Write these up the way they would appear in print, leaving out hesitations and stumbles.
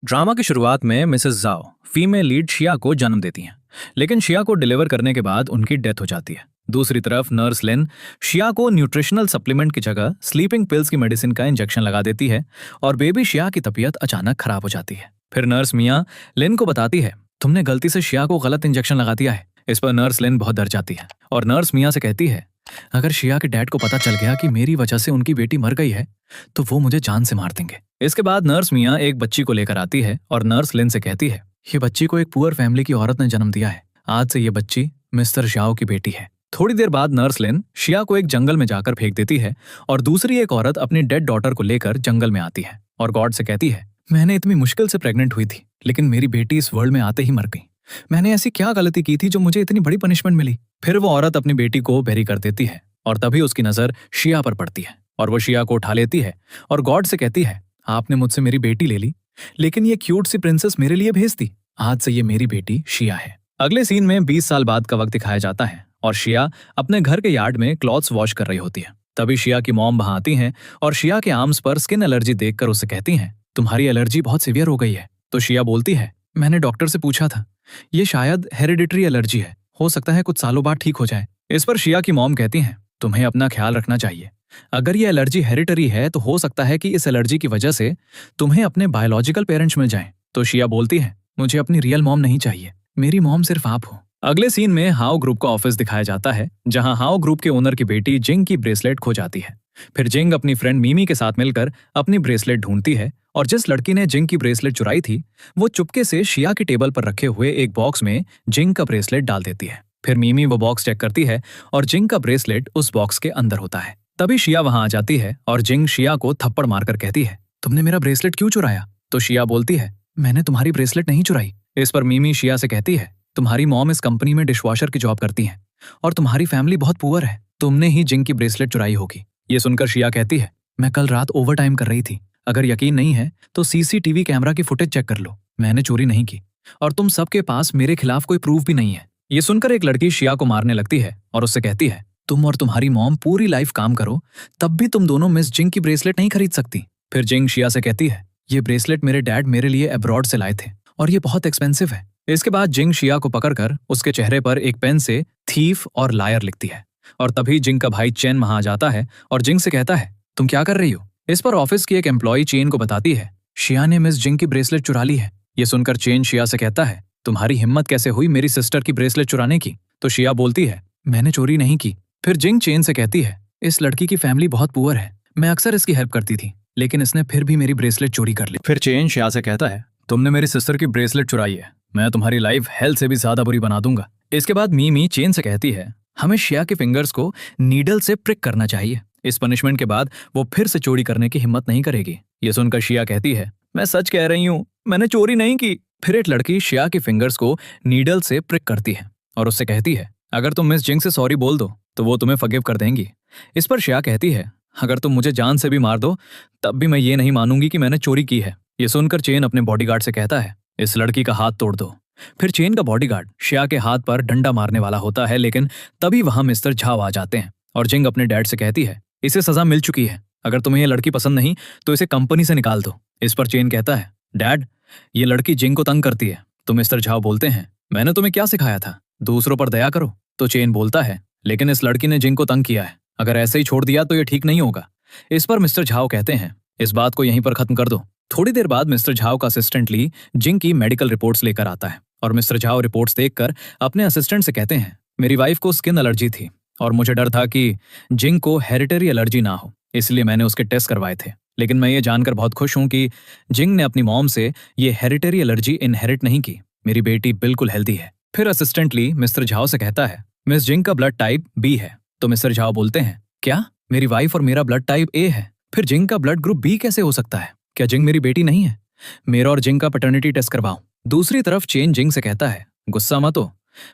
Drama की शुरुआत में मिसेस जाओ फीमेल लीड शिया को जन्म देती हैं, लेकिन शिया को डिलीवर करने के बाद उनकी डेथ हो जाती है। दूसरी तरफ नर्स लिन शिया को न्यूट्रिशनल सप्लीमेंट की जगह स्लीपिंग पिल्स की मेडिसिन का इंजेक्शन लगा देती है और बेबी शिया की तबीयत अचानक खराब हो जाती है। फिर नर्स मिया लिन को बताती है, तुमने गलती से शिया को गलत इंजेक्शन लगा दिया है। इस पर नर्स लिन बहुत डर जाती है और नर्स मिया से कहती है, अगर शिया के डैड को पता चल गया कि मेरी वजह से उनकी बेटी मर गई है तो वो मुझे जान से मार देंगे। इसके बाद नर्स मिया एक बच्ची को लेकर आती है और नर्स लिन से कहती है, ये बच्ची को एक पुअर फैमिली की औरत ने जन्म दिया है। आज से ये बच्ची मिस्टर शाओ की बेटी है। थोड़ी देर बाद नर्स लिन शिया को एक जंगल में जाकर फेंक देती है और दूसरी एक औरत अपनी डेड डॉटर को लेकर जंगल में आती है और गॉड से कहती है, मैंने इतनी मुश्किल से प्रेग्नेंट हुई थी, लेकिन मेरी बेटी इस वर्ल्ड में आते ही मर गई। मैंने ऐसी क्या गलती की थी जो मुझे इतनी बड़ी पनिशमेंट मिली। फिर वो औरत अपनी बेटी को बेरी कर देती है और तभी उसकी नजर शिया पर पड़ती है और वो शिया को उठा लेती है और गॉड से कहती है, आपने मुझसे मेरी बेटी ले ली, लेकिन ये क्यूट सी प्रिंसेस मेरे लिए भेज दी। आज से ये मेरी बेटी शिया है। अगले सीन में 20 साल बाद का वक्त दिखाया जाता है और शिया अपने घर के यार्ड में क्लॉथ्स वॉश कर रही होती है। तभी शिया की मॉम वहां आती हैं और शिया के आर्म्स पर स्किन एलर्जी देखकर उससे कहती हैं, तुम्हारी एलर्जी बहुत सीवियर हो गई है। तो शिया बोलती है, मैंने डॉक्टर से पूछा था, ये शायद हेरिडिटरी एलर्जी है, हो सकता है कुछ सालों बाद ठीक हो जाए। इस पर शिया की मॉम कहती हैं, तुम्हें अपना ख्याल रखना चाहिए। अगर ये एलर्जी हेरिटरी है तो हो सकता है कि इस एलर्जी की वजह से तुम्हें अपने बायोलॉजिकल पेरेंट्स मिल जाएं। तो शिया बोलती है, मुझे अपनी रियल मॉम नहीं चाहिए, मेरी मॉम सिर्फ आप हो। अगले सीन में हाओ ग्रुप का ऑफिस दिखाया जाता है, जहां हाओ ग्रुप के ओनर की बेटी जिंग की ब्रेसलेट खो जाती है। फिर जिंग अपनी फ्रेंड मीमी के साथ मिलकर अपनी ब्रेसलेट ढूंढती है और जिस लड़की ने जिंग की ब्रेसलेट चुराई थी वो चुपके से शिया के टेबल पर रखे हुए एक बॉक्स में जिंग का ब्रेसलेट डाल देती है। फिर मीमी वो बॉक्स चेक करती है और जिंग का ब्रेसलेट उस बॉक्स के अंदर होता है। तभी शिया वहां आ जाती है और जिंग शिया को थप्पड़ मारकर कहती है, तुमने मेरा ब्रेसलेट क्यों चुराया? तो शिया बोलती है, मैंने तुम्हारी ब्रेसलेट नहीं चुराई। इस पर मीमी शिया से कहती है, तुम्हारी मॉम इस कंपनी में डिशवॉशर की जॉब करती है और तुम्हारी फैमिली बहुत पुअर है, तुमने ही जिंग की ब्रेसलेट चुराई होगी। ये सुनकर शिया कहती है, मैं कल रात ओवर टाइम कर रही थी, अगर यकीन नहीं है तो सीसीटीवी कैमरा की फुटेज चेक कर लो, मैंने चोरी नहीं की और तुम सबके पास मेरे खिलाफ कोई प्रूफ भी नहीं है। ये सुनकर एक लड़की शिया को मारने लगती है और उससे कहती है, तुम और तुम्हारी मॉम पूरी लाइफ काम करो तब भी तुम दोनों मिस जिंग की ब्रेसलेट नहीं खरीद सकती। फिर जिंग शिया से कहती है, ये ब्रेसलेट मेरे डैड मेरे लिए अब्रॉड से लाए थे और ये बहुत एक्सपेंसिव है। इसके बाद जिंग शिया को पकड़कर उसके चेहरे पर एक पेन से थीफ और लायर लिखती है और तभी जिंग का भाई चेन वहां आ जाता है और जिंग से कहता है, तुम क्या कर रही हो? इस पर ऑफिस की एक एम्प्लॉय चेन को बताती है, शिया ने मिस जिंग की ब्रेसलेट चुरा ली है। ये सुनकर चेन शिया से कहता है, तुम्हारी हिम्मत कैसे हुई मेरी सिस्टर की ब्रेसलेट चुराने की? तो शिया बोलती है, मैंने चोरी नहीं की। फिर जिंग चेन से कहती है, इस लड़की की फैमिली बहुत पुअर है, मैं अक्सर इसकी हेल्प करती थी, लेकिन इसने फिर भी मेरी ब्रेसलेट चोरी कर ली। फिर चेन शिया से कहता है, तुमने मेरी सिस्टर की ब्रेसलेट चुराई है, मैं तुम्हारी लाइफ हेल से भी ज्यादा बुरी बना दूंगा। इसके बाद मीमी चेन से कहती है, हमें शिया के फिंगर्स को नीडल से प्रिक करना चाहिए, इस पनिशमेंट के बाद वो फिर से चोरी करने की हिम्मत नहीं करेगी। ये सुनकर शिया कहती है, मैं सच कह रही हूँ, मैंने चोरी नहीं की। फिर एक लड़की शिया के फिंगर्स को नीडल से प्रिक करती है और उससे कहती है, अगर तुम मिस जिंग से सॉरी बोल दो तो वो तुम्हें फॉरगिव कर देंगी। इस पर शिया कहती है, अगर तुम मुझे जान से भी मार दो तब भी मैं ये नहीं मानूंगी कि मैंने चोरी की है। ये सुनकर चेन अपने बॉडीगार्ड से कहता है, इस लड़की का हाथ तोड़ दो। फिर चेन का बॉडीगार्ड शिया के हाथ पर डंडा मारने वाला होता है, लेकिन तभी वहां मिस्टर झाव आ जाते हैं और जिंग अपने डैड से कहती है, इसे सजा मिल चुकी है, अगर तुम्हें ये लड़की पसंद नहीं तो इसे कंपनी से निकाल दो। इस पर चेन कहता है, डैड ये लड़की जिंग को तंग करती है। तो मिस्टर झाव बोलते हैं, मैंने तुम्हें क्या सिखाया था, दूसरों पर दया करो। तो चेन बोलता है, लेकिन इस लड़की ने जिंग को तंग किया है, अगर ऐसे ही छोड़ दिया तो ये ठीक नहीं होगा। इस पर मिस्टर झाव कहते हैं, इस बात को यहीं पर खत्म कर दो। थोड़ी देर बाद मिस्टर झाव का असिस्टेंट ली जिंग की मेडिकल रिपोर्ट्स लेकर आता है और मिस्टर झाव रिपोर्ट्स देखकर अपने असिस्टेंट से कहते हैं, मेरी वाइफ को स्किन एलर्जी थी और मुझे डर था कि जिंग को हेरिटरी एलर्जी ना हो, इसलिए मैंने उसके टेस्ट करवाए थे, लेकिन मैं ये जानकर बहुत खुश हूं कि जिंग ने अपनी मॉम से ये हेरिटरी एलर्जी इनहेरिट नहीं की, मेरी बेटी बिल्कुल हेल्दी है। फिर असिस्टेंट ली मिस्टर झाव से कहता है, मिस जिंग का ब्लड टाइप बी है। तो मिस्टर झाव बोलते हैं, क्या? मेरी वाइफ और मेरा ब्लड टाइप ए है, फिर जिंग का ब्लड ग्रुप बी कैसे हो सकता है? क्या जिंग मेरी बेटी नहीं है? मेरा और जिंग का पैटर्निटी टेस्ट करवाओ। दूसरी तरफ चेन जिंग से कहता है, गुस्सा मत हो,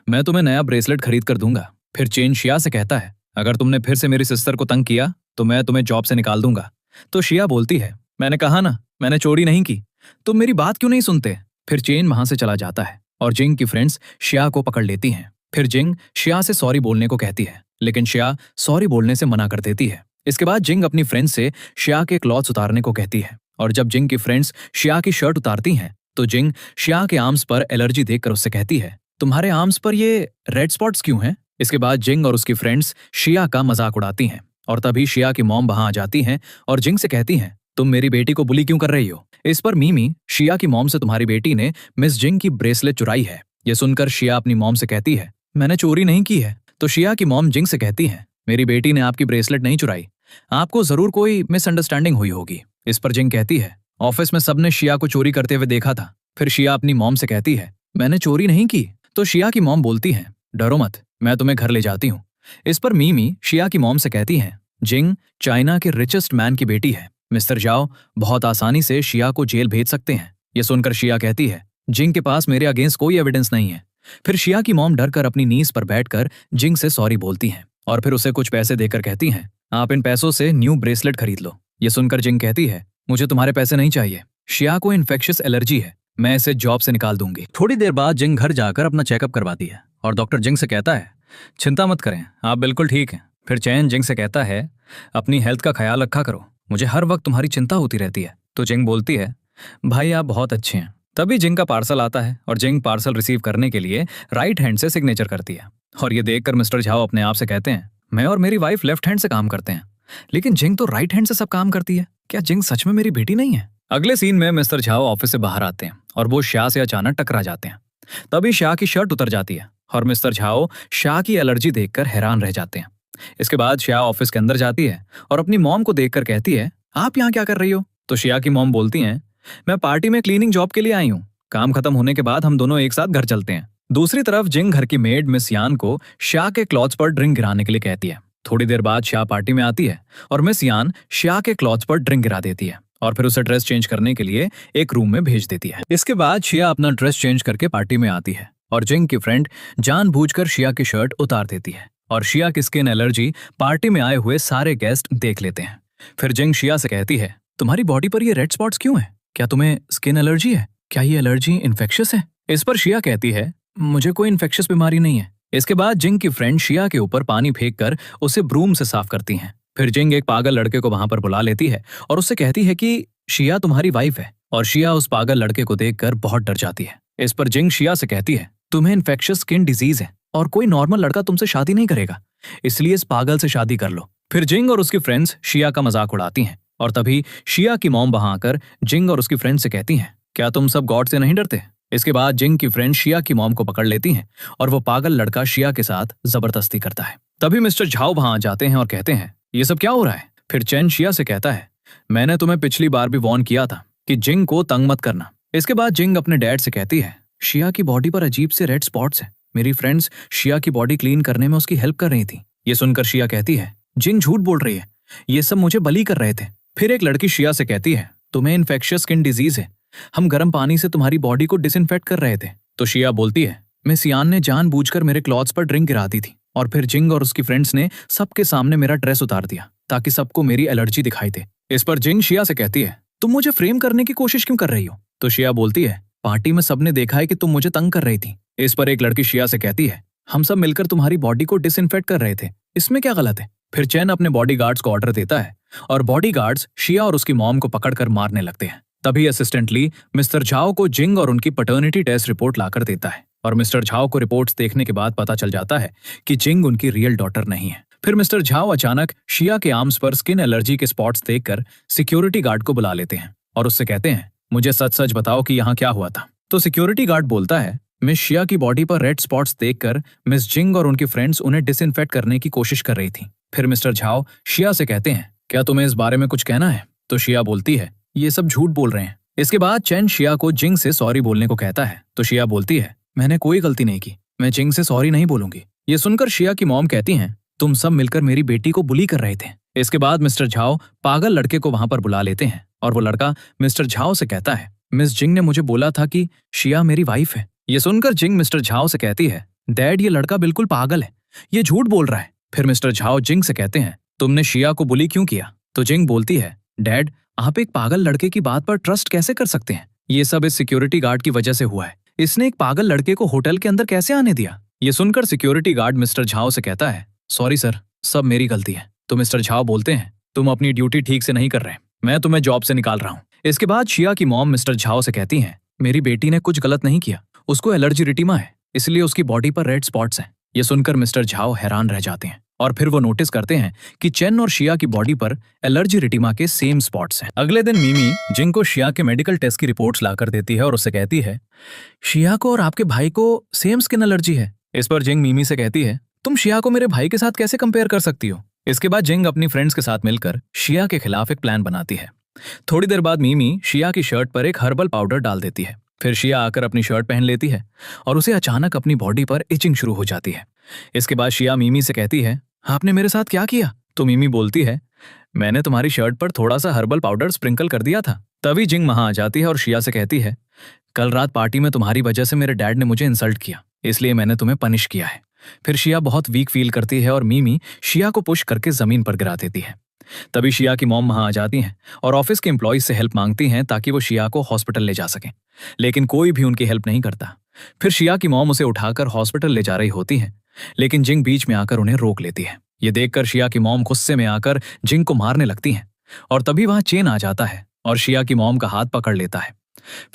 मैं तुम्हें नया ब्रेसलेट खरीद कर दूंगा। फिर चेन शिया से कहता है, अगर तुमने फिर से मेरी सिस्टर को तंग किया तो मैं तुम्हें जॉब से निकाल दूंगा। तो शिया बोलती है, मैंने कहा ना मैंने चोरी नहीं की, तुम मेरी बात क्यों नहीं सुनते? फिर चेन वहां से चला जाता है और जिंग की फ्रेंड्स शिया को पकड़ लेती हैं। फिर जिंग शिया से सॉरी बोलने को कहती है, लेकिन शिया सॉरी बोलने से मना कर देती है। इसके बाद जिंग अपनी फ्रेंड से शिया के क्लॉथ्स उतारने को कहती है और जब जिंग की फ्रेंड्स शिया की शर्ट उतारती हैं तो जिंग शिया के आर्म्स पर एलर्जी देखकर उससे कहती है, तुम्हारे आर्म्स पर ये रेड स्पॉट्स क्यों हैं? इसके बाद जिंग और उसकी फ्रेंड्स शिया का मजाक उड़ाती हैं और तभी शिया की मॉम वहां आ जाती हैं और जिंग से कहती हैं, तुम मेरी बेटी को बुली क्यों कर रही हो? इस पर मीमी शिया की मॉम से तुम्हारी बेटी ने मिस जिंग की ब्रेसलेट चुराई है। ये सुनकर शिया अपनी मॉम से कहती है, मैंने चोरी नहीं की है। तो शिया की मॉम जिंग से कहती है, मेरी बेटी ने आपकी ब्रेसलेट नहीं चुराई, आपको जरूर कोई मिसअंडरस्टैंडिंग हुई होगी। इस पर जिंग कहती है, ऑफिस में सबने शिया को चोरी करते हुए देखा था। फिर शिया अपनी मॉम से कहती है, मैंने चोरी नहीं की। तो शिया की मॉम बोलती है, डरो मत, मैं तुम्हें घर ले जाती हूँ। इस पर मीमी शिया की मॉम से कहती है, जिंग चाइना के रिचेस्ट मैन की बेटी है, मिस्टर जाओ बहुत आसानी से शिया को जेल भेज सकते हैं। ये सुनकर शिया कहती है, जिंग के पास मेरे अगेंस्ट कोई एविडेंस नहीं है। फिर शिया की मॉम डरकर अपनी नीज पर बैठकर जिंग से सॉरी बोलती हैं और फिर उसे कुछ पैसे देकर कहती हैं, आप इन पैसों से न्यू ब्रेसलेट खरीद लो। ये सुनकर जिंग कहती है, मुझे तुम्हारे पैसे नहीं चाहिए, शिया को इन्फेक्शियस एलर्जी है, मैं इसे जॉब से निकाल दूंगी। थोड़ी देर बाद जिंग घर जाकर अपना चेकअप करवाती है और डॉक्टर जिंग से कहता है, चिंता मत करें, आप बिल्कुल ठीक हैं। फिर चैन जिंग से कहता है, अपनी हेल्थ का ख्याल रखा करो, मुझे हर वक्त तुम्हारी चिंता होती रहती है। तो जिंग बोलती है, भाई आप बहुत अच्छे हैं। तभी जिंग का पार्सल आता है और जिंग पार्सल रिसीव करने के लिए राइट हैंड से सिग्नेचर करती है और ये देखकर मिस्टर झाओ अपने आप से कहते हैं, मैं और मेरी वाइफ लेफ्ट हैंड से काम करते हैं, लेकिन जिंग तो राइट हैंड से सब काम करती है, क्या जिंग सच में मेरी बेटी नहीं है? अगले सीन में मिस्टर झाओ ऑफिस से बाहर आते हैं और वो शाह से अचानक टकरा जाते हैं। तभी शाह की शर्ट उतर जाती है और मिस्टर झाओ शाह की एलर्जी देखकर हैरान रह जाते हैं। इसके बाद शाह ऑफिस के अंदर जाती है और अपनी मॉम को देखकर कहती है, आप यहाँ क्या कर रही हो? तो शिया की मॉम बोलती हैं, मैं पार्टी में क्लीनिंग जॉब के लिए आई हूँ, काम खत्म होने के बाद हम दोनों एक साथ घर चलते हैं। दूसरी तरफ जिंग घर की मेड मिस यान को शाह के क्लॉथ्स पर ड्रिंक गिराने के लिए कहती है। थोड़ी देर बाद शाह पार्टी में आती है और मिस यान शाह के क्लॉथ्स पर ड्रिंक गिरा देती है और फिर उसे ड्रेस चेंज करने के लिए एक रूम में भेज देती है। इसके बाद शिया अपना ड्रेस चेंज करके पार्टी में आती है और जिंग की फ्रेंड जानबूझकर शिया की शर्ट उतार देती है और शिया की स्किन एलर्जी पार्टी में आए हुए सारे गेस्ट देख लेते हैं। फिर जिंग शिया से कहती है, तुम्हारी बॉडी पर ये रेड स्पॉट्स क्यों है? क्या तुम्हें स्किन एलर्जी है? क्या ये एलर्जी इन्फेक्शियस है? इस पर शिया कहती है, मुझे कोई इन्फेक्शियस बीमारी नहीं है। इसके बाद जिंग की फ्रेंड शिया के ऊपर पानी फेंक कर उसे ब्रूम से साफ करती हैं। फिर जिंग एक पागल लड़के को वहां पर बुला लेती है और उससे कहती है कि शिया तुम्हारी वाइफ है और शिया उस पागल लड़के को देखकर बहुत डर जाती है। इस पर जिंग शिया से कहती है, तुम्हें इन्फेक्शियस स्किन डिजीज है और कोई नॉर्मल लड़का तुमसे शादी नहीं करेगा, इसलिए इस पागल से शादी कर लो। फिर जिंग और उसकी फ्रेंड्स शिया का मजाक उड़ाती हैं और तभी शिया की मॉम वहां आकर जिंग और उसकी फ्रेंड से कहती हैं, क्या तुम सब गॉड से नहीं डरते? इसके बाद जिंग की फ्रेंड शिया की मॉम को पकड़ लेती हैं और वो पागल लड़का शिया के साथ जबरदस्ती करता है। तभी मिस्टर झाओ वहां आ जाते हैं और कहते हैं, ये सब क्या हो रहा है? फिर चैन शिया से कहता है, मैंने तुम्हें पिछली बार भी वार्न किया था कि जिंग को तंग मत करना। इसके बाद जिंग अपने डैड से कहती है, शिया की बॉडी पर अजीब से रेड स्पॉट्स हैं, मेरी फ्रेंड्स शिया की बॉडी क्लीन करने में उसकी हेल्प कर रही थी। ये सुनकर शिया कहती है, जिंग झूठ बोल रही है, ये सब मुझे बली कर रहे थे। फिर एक लड़की शिया से कहती है, तुम्हें इन्फेक्शियस स्किन डिजीज है, हम गर्म पानी से तुम्हारी बॉडी को डिसइंफेक्ट कर रहे थे। तो शिया बोलती है, मिस यान ने जानबूझकर मेरे क्लॉथ्स पर ड्रिंक गिरा दी थी और फिर जिंग और उसकी फ्रेंड्स ने सबके सामने मेरा ड्रेस उतार दिया ताकि सबको मेरी एलर्जी दिखाई दे। इस पर जिंग शिया से कहती है, तुम मुझे फ्रेम करने की कोशिश क्यों कर रही हो? तो शिया बोलती है, पार्टी में सबने देखा है कि तुम मुझे तंग कर रही थी। इस पर एक लड़की शिया से कहती है, हम सब मिलकर तुम्हारी बॉडी को डिसइंफेक्ट कर रहे थे, इसमें क्या गलत है? फिर चैन अपने बॉडीगार्ड्स को ऑर्डर देता है और बॉडीगार्ड्स शिया और उसकी मॉम को पकड़कर मारने लगते हैं। तभी असिस्टेंटली मिस्टर झाओ को जिंग और उनकी पैटर्निटी टेस्ट रिपोर्ट लाकर देता है और मिस्टर झाओ को रिपोर्ट्स देखने के बाद पता चल जाता है कि जिंग उनकी रियल डॉटर नहीं है। फिर मिस्टर झाओ अचानक शिया के आर्म्स पर स्किन एलर्जी के स्पॉट्स देखकर सिक्योरिटी गार्ड को बुला लेते हैं और उससे कहते हैं, मुझे सच सच बताओ कि यहाँ क्या हुआ था। तो सिक्योरिटी गार्ड बोलता है, मिस शिया की बॉडी पर रेड स्पॉट्स देखकर मिस जिंग और उनकी फ्रेंड्स उन्हें डिसइंफेक्ट करने की कोशिश कर रही थी। फिर मिस्टर झाओ शिया से कहते हैं, क्या तुम्हें इस बारे में कुछ कहना है? तो शिया बोलती है, ये सब झूठ बोल रहे हैं। इसके बाद चैन शिया को जिंग से सॉरी बोलने को कहता है तो शिया बोलती है, मैंने कोई गलती नहीं की, मैं जिंग से सॉरी नहीं बोलूंगी। ये सुनकर शिया की मॉम कहती हैं, तुम सब मिलकर मेरी बेटी को बुली कर रहे थे। इसके बाद मिस्टर झाओ पागल लड़के को वहां पर बुला लेते हैं और वो लड़का मिस्टर झाओ से कहता है, मिस जिंग ने मुझे बोला था कि शिया मेरी वाइफ है। ये सुनकर जिंग मिस्टर झाओ से कहती है, डैड ये लड़का बिल्कुल पागल है, ये झूठ बोल रहा है। फिर मिस्टर झाओ जिंग से कहते हैं, तुमने शिया को बुली क्यों किया? तो जिंग बोलती है, डैड आप एक पागल लड़के की बात पर ट्रस्ट कैसे कर सकते हैं? ये सब इस सिक्योरिटी गार्ड की वजह से हुआ है, इसने एक पागल लड़के को होटल के अंदर कैसे आने दिया? ये सुनकर सिक्योरिटी गार्ड मिस्टर झाओ से कहता है, सॉरी सर, सब मेरी गलती है। तो मिस्टर झाओ बोलते हैं, तुम अपनी ड्यूटी ठीक से नहीं कर रहे, मैं तुम्हें जॉब से निकाल रहा हूँ। इसके बाद शिया की मॉम मिस्टर झाओ से कहती हैं, मेरी बेटी ने कुछ गलत नहीं किया, उसको एलर्जी रिटिमा है, इसलिए उसकी बॉडी पर रेड स्पॉट्स हैं। ये सुनकर मिस्टर झाओ हैरान रह जाते हैं और फिर वो नोटिस करते हैं कि चेन और शिया की बॉडी पर एलर्जी रिटिमा के सेम स्पॉट्स हैं। अगले दिन मीमी जिंग को शिया के मेडिकल टेस्ट की रिपोर्ट्स लाकर देती है और उससे कहती है, शिया को और आपके भाई को सेम स्किन एलर्जी है। इस पर जिंग मीमी से कहती है, तुम शिया को मेरे भाई के साथ कैसे कंपेयर कर सकती हो। इसके बाद जिंग अपनी फ्रेंड्स के साथ मिलकर शिया के खिलाफ एक प्लान बनाती है। थोड़ी देर बाद मीमी शिया की शर्ट पर एक हर्बल पाउडर डाल देती है। फिर शिया आकर अपनी शर्ट पहन लेती है और उसे अचानक अपनी बॉडी पर इचिंग शुरू हो जाती है। इसके बाद शिया मीमी से कहती है, आपने मेरे साथ क्या किया। तो मीमी बोलती है, मैंने तुम्हारी शर्ट पर थोड़ा सा हर्बल पाउडर स्प्रिंकल कर दिया था। तभी जिंग वहां आ जाती है और शिया से कहती है, कल रात पार्टी में तुम्हारी वजह से मेरे डैड ने मुझे इंसल्ट किया, इसलिए मैंने तुम्हें पनिश किया है। फिर शिया बहुत वीक फील करती है और मीमी शिया को पुश करके जमीन पर गिरा देती है। तभी शिया की मॉम वहां आ जाती हैं और ऑफिस के एम्प्लॉयज से हेल्प मांगती हैं ताकि वो शिया को हॉस्पिटल ले जा सकें, लेकिन कोई भी उनकी हेल्प नहीं करता। फिर शिया की मॉम उसे उठाकर हॉस्पिटल ले जा रही होती है, लेकिन जिंग बीच में आकर उन्हें रोक लेती है। ये देखकर शिया की मॉम गुस्से में आकर जिंग को मारने लगती हैं और तभी वहां चेन आ जाता है और शिया की मॉम का हाथ पकड़ लेता है।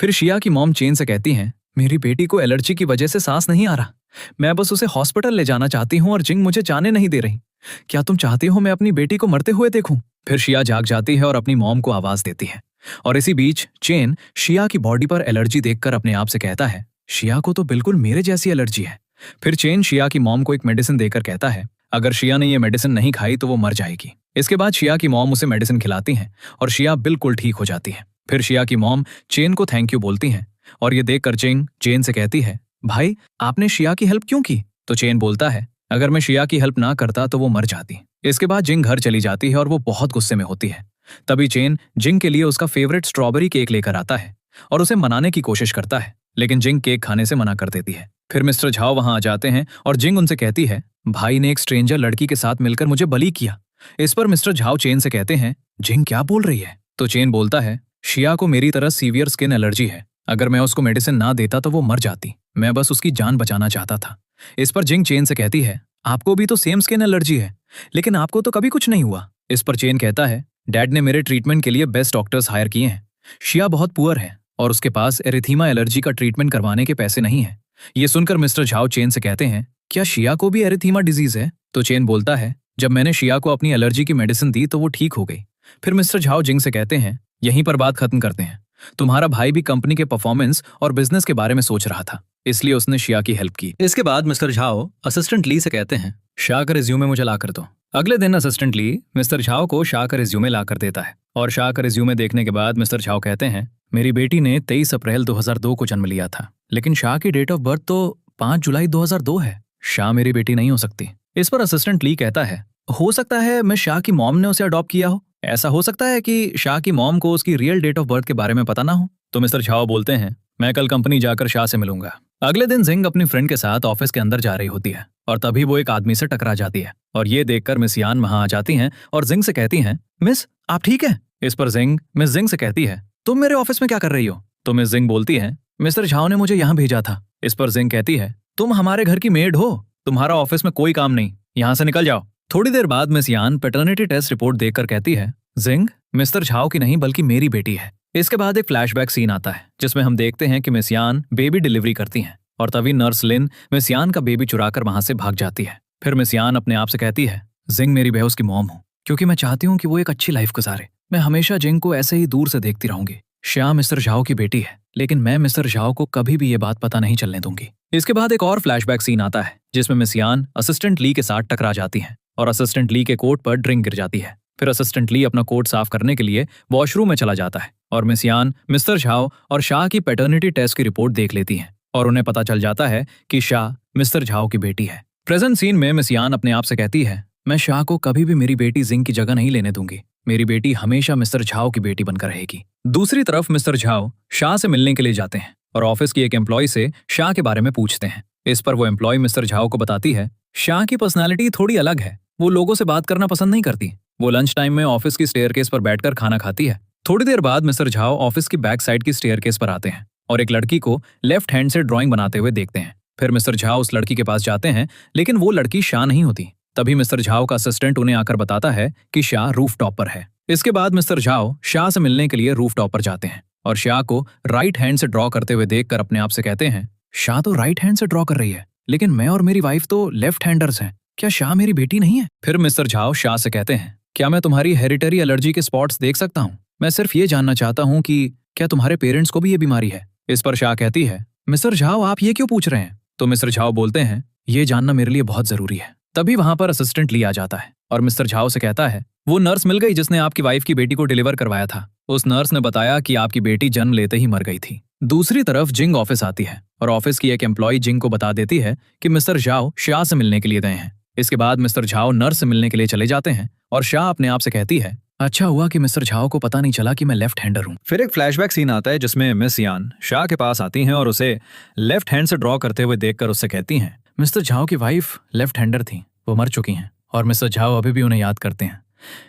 फिर शिया की मॉम चेन से कहती हैं, मेरी बेटी को एलर्जी की वजह से सांस नहीं आ रहा, मैं बस उसे हॉस्पिटल ले जाना चाहती हूँ और जिंग मुझे जाने नहीं दे रही। क्या तुम चाहती हो मैं अपनी बेटी को मरते हुए देखूं। फिर शिया जाग जाती है और अपनी मॉम को आवाज देती है और इसी बीच चेन शिया की बॉडी पर एलर्जी देखकर अपने आप से कहता है, शिया को तो बिल्कुल मेरे जैसी एलर्जी है। फिर चेन शिया की मॉम को एक मेडिसिन देकर कहता है, अगर शिया ने ये मेडिसिन नहीं खाई तो वो मर जाएगी। इसके बाद शिया की मॉम उसे मेडिसिन खिलाती हैं और शिया बिल्कुल ठीक हो जाती है। फिर शिया की मॉम चेन को थैंक यू बोलती हैं और ये देखकर जिंग चेन से कहती है, भाई आपने शिया की हेल्प क्यों की। तो चेन बोलता है, अगर मैं शिया की हेल्प ना करता तो वो मर जाती। इसके बाद जिंग घर चली जाती है और वो बहुत गुस्से में होती है। तभी चेन जिंग के लिए उसका फेवरेट स्ट्रॉबेरी केक लेकर आता है और उसे मनाने की कोशिश करता है, लेकिन जिंग केक खाने से मना कर देती है। फिर मिस्टर झाओ वहां आ जाते हैं और जिंग उनसे कहती है, भाई ने एक स्ट्रेंजर लड़की के साथ मिलकर मुझे बली किया। इस पर मिस्टर झाओ चेन से कहते हैं, जिंग क्या बोल रही है। तो चेन बोलता है, शिया को मेरी तरह सीवियर स्किन एलर्जी है, अगर मैं उसको मेडिसिन ना देता तो वो मर जाती, मैं बस उसकी जान बचाना चाहता था। इस पर जिंग चेन से कहती है, आपको भी तो सेम स्किन एलर्जी है, लेकिन आपको तो कभी कुछ नहीं हुआ। इस पर चेन कहता है, डैड ने मेरे ट्रीटमेंट के लिए बेस्ट डॉक्टर्स हायर किए हैं। शिया बहुत पुअर है और उसके पास एरिथीमा एलर्जी का ट्रीटमेंट करवाने के पैसे नहीं है। ये सुनकर मिस्टर झाओ चेन से कहते हैं, क्या शिया को भी एरिथीमा डिजीज है। तो चेन बोलता है, जब मैंने शिया को अपनी एलर्जी की मेडिसिन दी तो वो ठीक हो गई। फिर मिस्टर झाओ जिंग से कहते हैं, यहीं पर बात खत्म करते हैं, तुम्हारा भाई भी कंपनी के परफॉर्मेंस और बिजनेस के बारे में सोच रहा था, इसलिए उसने शिया की हेल्प की। इसके बाद मिस्टर झाओ असिस्टेंट ली से कहते हैं, शाह का रिज्यूमे मुझे ला कर दो। अगले दिन असिस्टेंट ली मिस्टर झाओ को शाह का रिज्यूमे ला कर देता है और शाह का रिज्यूमे देखने के बाद मिस्टर झाओ कहते हैं, मेरी बेटी ने 23 अप्रैल 2002 को जन्म लिया था, लेकिन शाह की डेट ऑफ बर्थ तो 5 जुलाई 2002 है। शाह मेरी बेटी नहीं हो सकती। इस पर असिस्टेंट ली कहता है, हो सकता है मैं शाह की मॉम ने उसे अडॉप्ट किया हो, ऐसा हो सकता है कि शाह की मॉम को उसकी रियल डेट ऑफ बर्थ के बारे में पता ना हो। तो मिस्टर झाओ बोलते हैं, मैं कल कंपनी जाकर शाह से मिलूंगा। अगले दिन जिंग अपनी फ्रेंड के साथ ऑफिस के अंदर जा रही होती है और तभी वो एक आदमी से टकरा जाती है और ये देखकर मिस यान वहां आ जाती हैं और जिंग से कहती हैं, मिस आप ठीक है। इस पर जिंग मिस जिंग से कहती है, तुम मेरे ऑफिस में क्या कर रही हो। तो मिस जिंग बोलती है, मिस्टर झाओ ने मुझे यहाँ भेजा था। इस पर जिंग कहती है, तुम हमारे घर की मेड हो, तुम्हारा ऑफिस में कोई काम नहीं, यहाँ से निकल जाओ। थोड़ी देर बाद मिस यान पैटर्निटी टेस्ट रिपोर्ट देखकर कहती है, जिंग मिस्टर झाओ की नहीं बल्कि मेरी बेटी है। इसके बाद एक फ्लैशबैक सीन आता है जिसमें हम देखते हैं कि मिस यान बेबी डिलीवरी करती हैं और तभी नर्स लिन मिस यान का बेबी चुराकर वहां से भाग जाती है। फिर मिस यान अपने आप से कहती है, जिंग मेरी बहू की मॉम हूँ, क्योंकि मैं चाहती हूँ कि वो एक अच्छी लाइफ गुजारे। मैं हमेशा जिंग को ऐसे ही दूर से देखती रहूंगी। श्याम मिस्टर झाओ की बेटी है, लेकिन मैं मिस्टर झाओ को कभी भी ये बात पता नहीं चलने दूंगी। इसके बाद एक और फ्लैशबैक सीन आता है जिसमें मिस यान असिस्टेंट ली के साथ टकरा जाती हैं और असिस्टेंट ली के कोट पर ड्रिंक गिर जाती है। फिर असिस्टेंट ली अपना कोट साफ करने के लिए वॉशरूम में चला जाता है और मिस यान मिस्टर झाओ और शाह की पैटर्निटी टेस्ट की रिपोर्ट देख लेती हैं और उन्हें पता चल जाता है कि शाह मिस्टर झाओ की बेटी है। प्रेजेंट सीन में मिस यान अपने आप से कहती है, मैं शाह को कभी भी मेरी बेटी जिंग की जगह नहीं लेने दूंगी, मेरी बेटी हमेशा मिस्टर झाओ की बेटी बनकर रहेगी। दूसरी तरफ मिस्टर झाओ शाह से मिलने के लिए जाते हैं और ऑफिस की एक एम्प्लॉय से शाह के बारे में पूछते हैं। इस पर वो एम्प्लॉय मिस्टर झाओ को बताती है, शाह की पर्सनैलिटी थोड़ी अलग है, वो लोगों से बात करना पसंद नहीं करती, वो लंच टाइम में ऑफिस की स्टेयरकेस पर बैठकर खाना खाती है। थोड़ी देर बाद मिस्टर झाओ ऑफिस की बैक साइड की स्टेयरकेस पर आते हैं और एक लड़की को लेफ्ट हैंड से ड्राइंग बनाते हुए देखते हैं। फिर मिस्टर झाओ उस लड़की के पास जाते हैं, लेकिन वो लड़की शाह नहीं होती। तभी मिस्टर झाओ का असिस्टेंट उन्हें आकर बताता है कि शाह रूफ टॉप पर है। इसके बाद मिस्टर झाओ शाह से मिलने के लिए रूफटॉप पर जाते हैं और शाह को राइट हैंड से ड्रॉ करते हुए देखकर अपने आप से कहते हैं, शाह तो राइट हैंड से ड्रॉ कर रही है, लेकिन मैं और मेरी वाइफ तो लेफ्ट हैंडर्स हैं। क्या शाह मेरी बेटी नहीं है? फिर मिस्टर झाओ शाह से कहते हैं, क्या मैं तुम्हारी हेरिटरी एलर्जी के स्पॉट्स देख सकता हूँ? मैं सिर्फ ये जानना चाहता हूँ कि क्या तुम्हारे पेरेंट्स को भी ये बीमारी है? इस पर शाह कहती है, मिस्टर झाओ आप ये क्यों पूछ रहे हैं? तो मिस्टर झाओ बोलते हैं, ये जानना मेरे लिए बहुत जरूरी है। तभी वहां पर असिस्टेंट ली आ जाता है और मिस्टर झाओ से कहता है, वो नर्स मिल गई जिसने आपकी वाइफ की बेटी को डिलीवर करवाया था। उस नर्स ने बताया कि आपकी बेटी जन्म लेते ही मर गई थी। दूसरी तरफ जिंग ऑफिस आती है और ऑफिस की एक एम्प्लॉय जिंग को बता देती है कि मिस्टर झाओ शाह से मिलने के लिए गए हैं। इसके बाद मिस्टर झाओ नर्स से मिलने के लिए चले जाते हैं और शाह अपने आप से कहती है, अच्छा हुआ कि मिस्टर झाओ को पता नहीं चला कि मैं लेफ्ट हैंडर हूँ। फिर एक फ्लैशबैक सीन आता है जिसमें मिस यान शाह के पास आती हैं और उसे लेफ्ट हैंड से ड्रॉ करते हुए देखकर उससे कहती हैं, मिस्टर झाओ की वाइफ लेफ्ट हैंडर थी, वो मर चुकी हैं और मिस्टर झाओ अभी भी उन्हें याद करते हैं।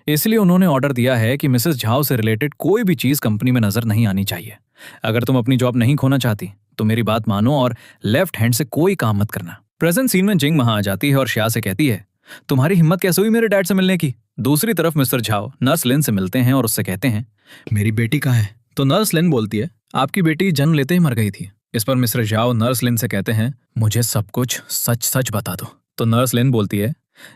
इसलिए उन्होंने ऑर्डर दिया है कि मिसेस झाओ से रिलेटेड कोई भी चीज कंपनी में नजर नहीं आनी चाहिए। अगर तुम अपनी जॉब नहीं खोना चाहती तो मेरी बात मानो और लेफ्ट हैंड से कोई काम मत करना। प्रेजेंट सीन में जिंग वहां आ जाती है और शाह से कहती है, तुम्हारी हिम्मत कैसे हुई मेरे डैड से मिलने की? दूसरी तरफ मिस्टर झाओ नर्स लिन से मिलते हैं और उससे कहते हैं, मेरी बेटी कहाँ है? तो नर्स लिन बोलती है, आपकी बेटी जन्म लेते ही मर गई थी। इस पर मिस्टर झाओ नर्स लिन से कहते हैं, मुझे सब कुछ सच सच बता दो। तो नर्स लिन बोलती है,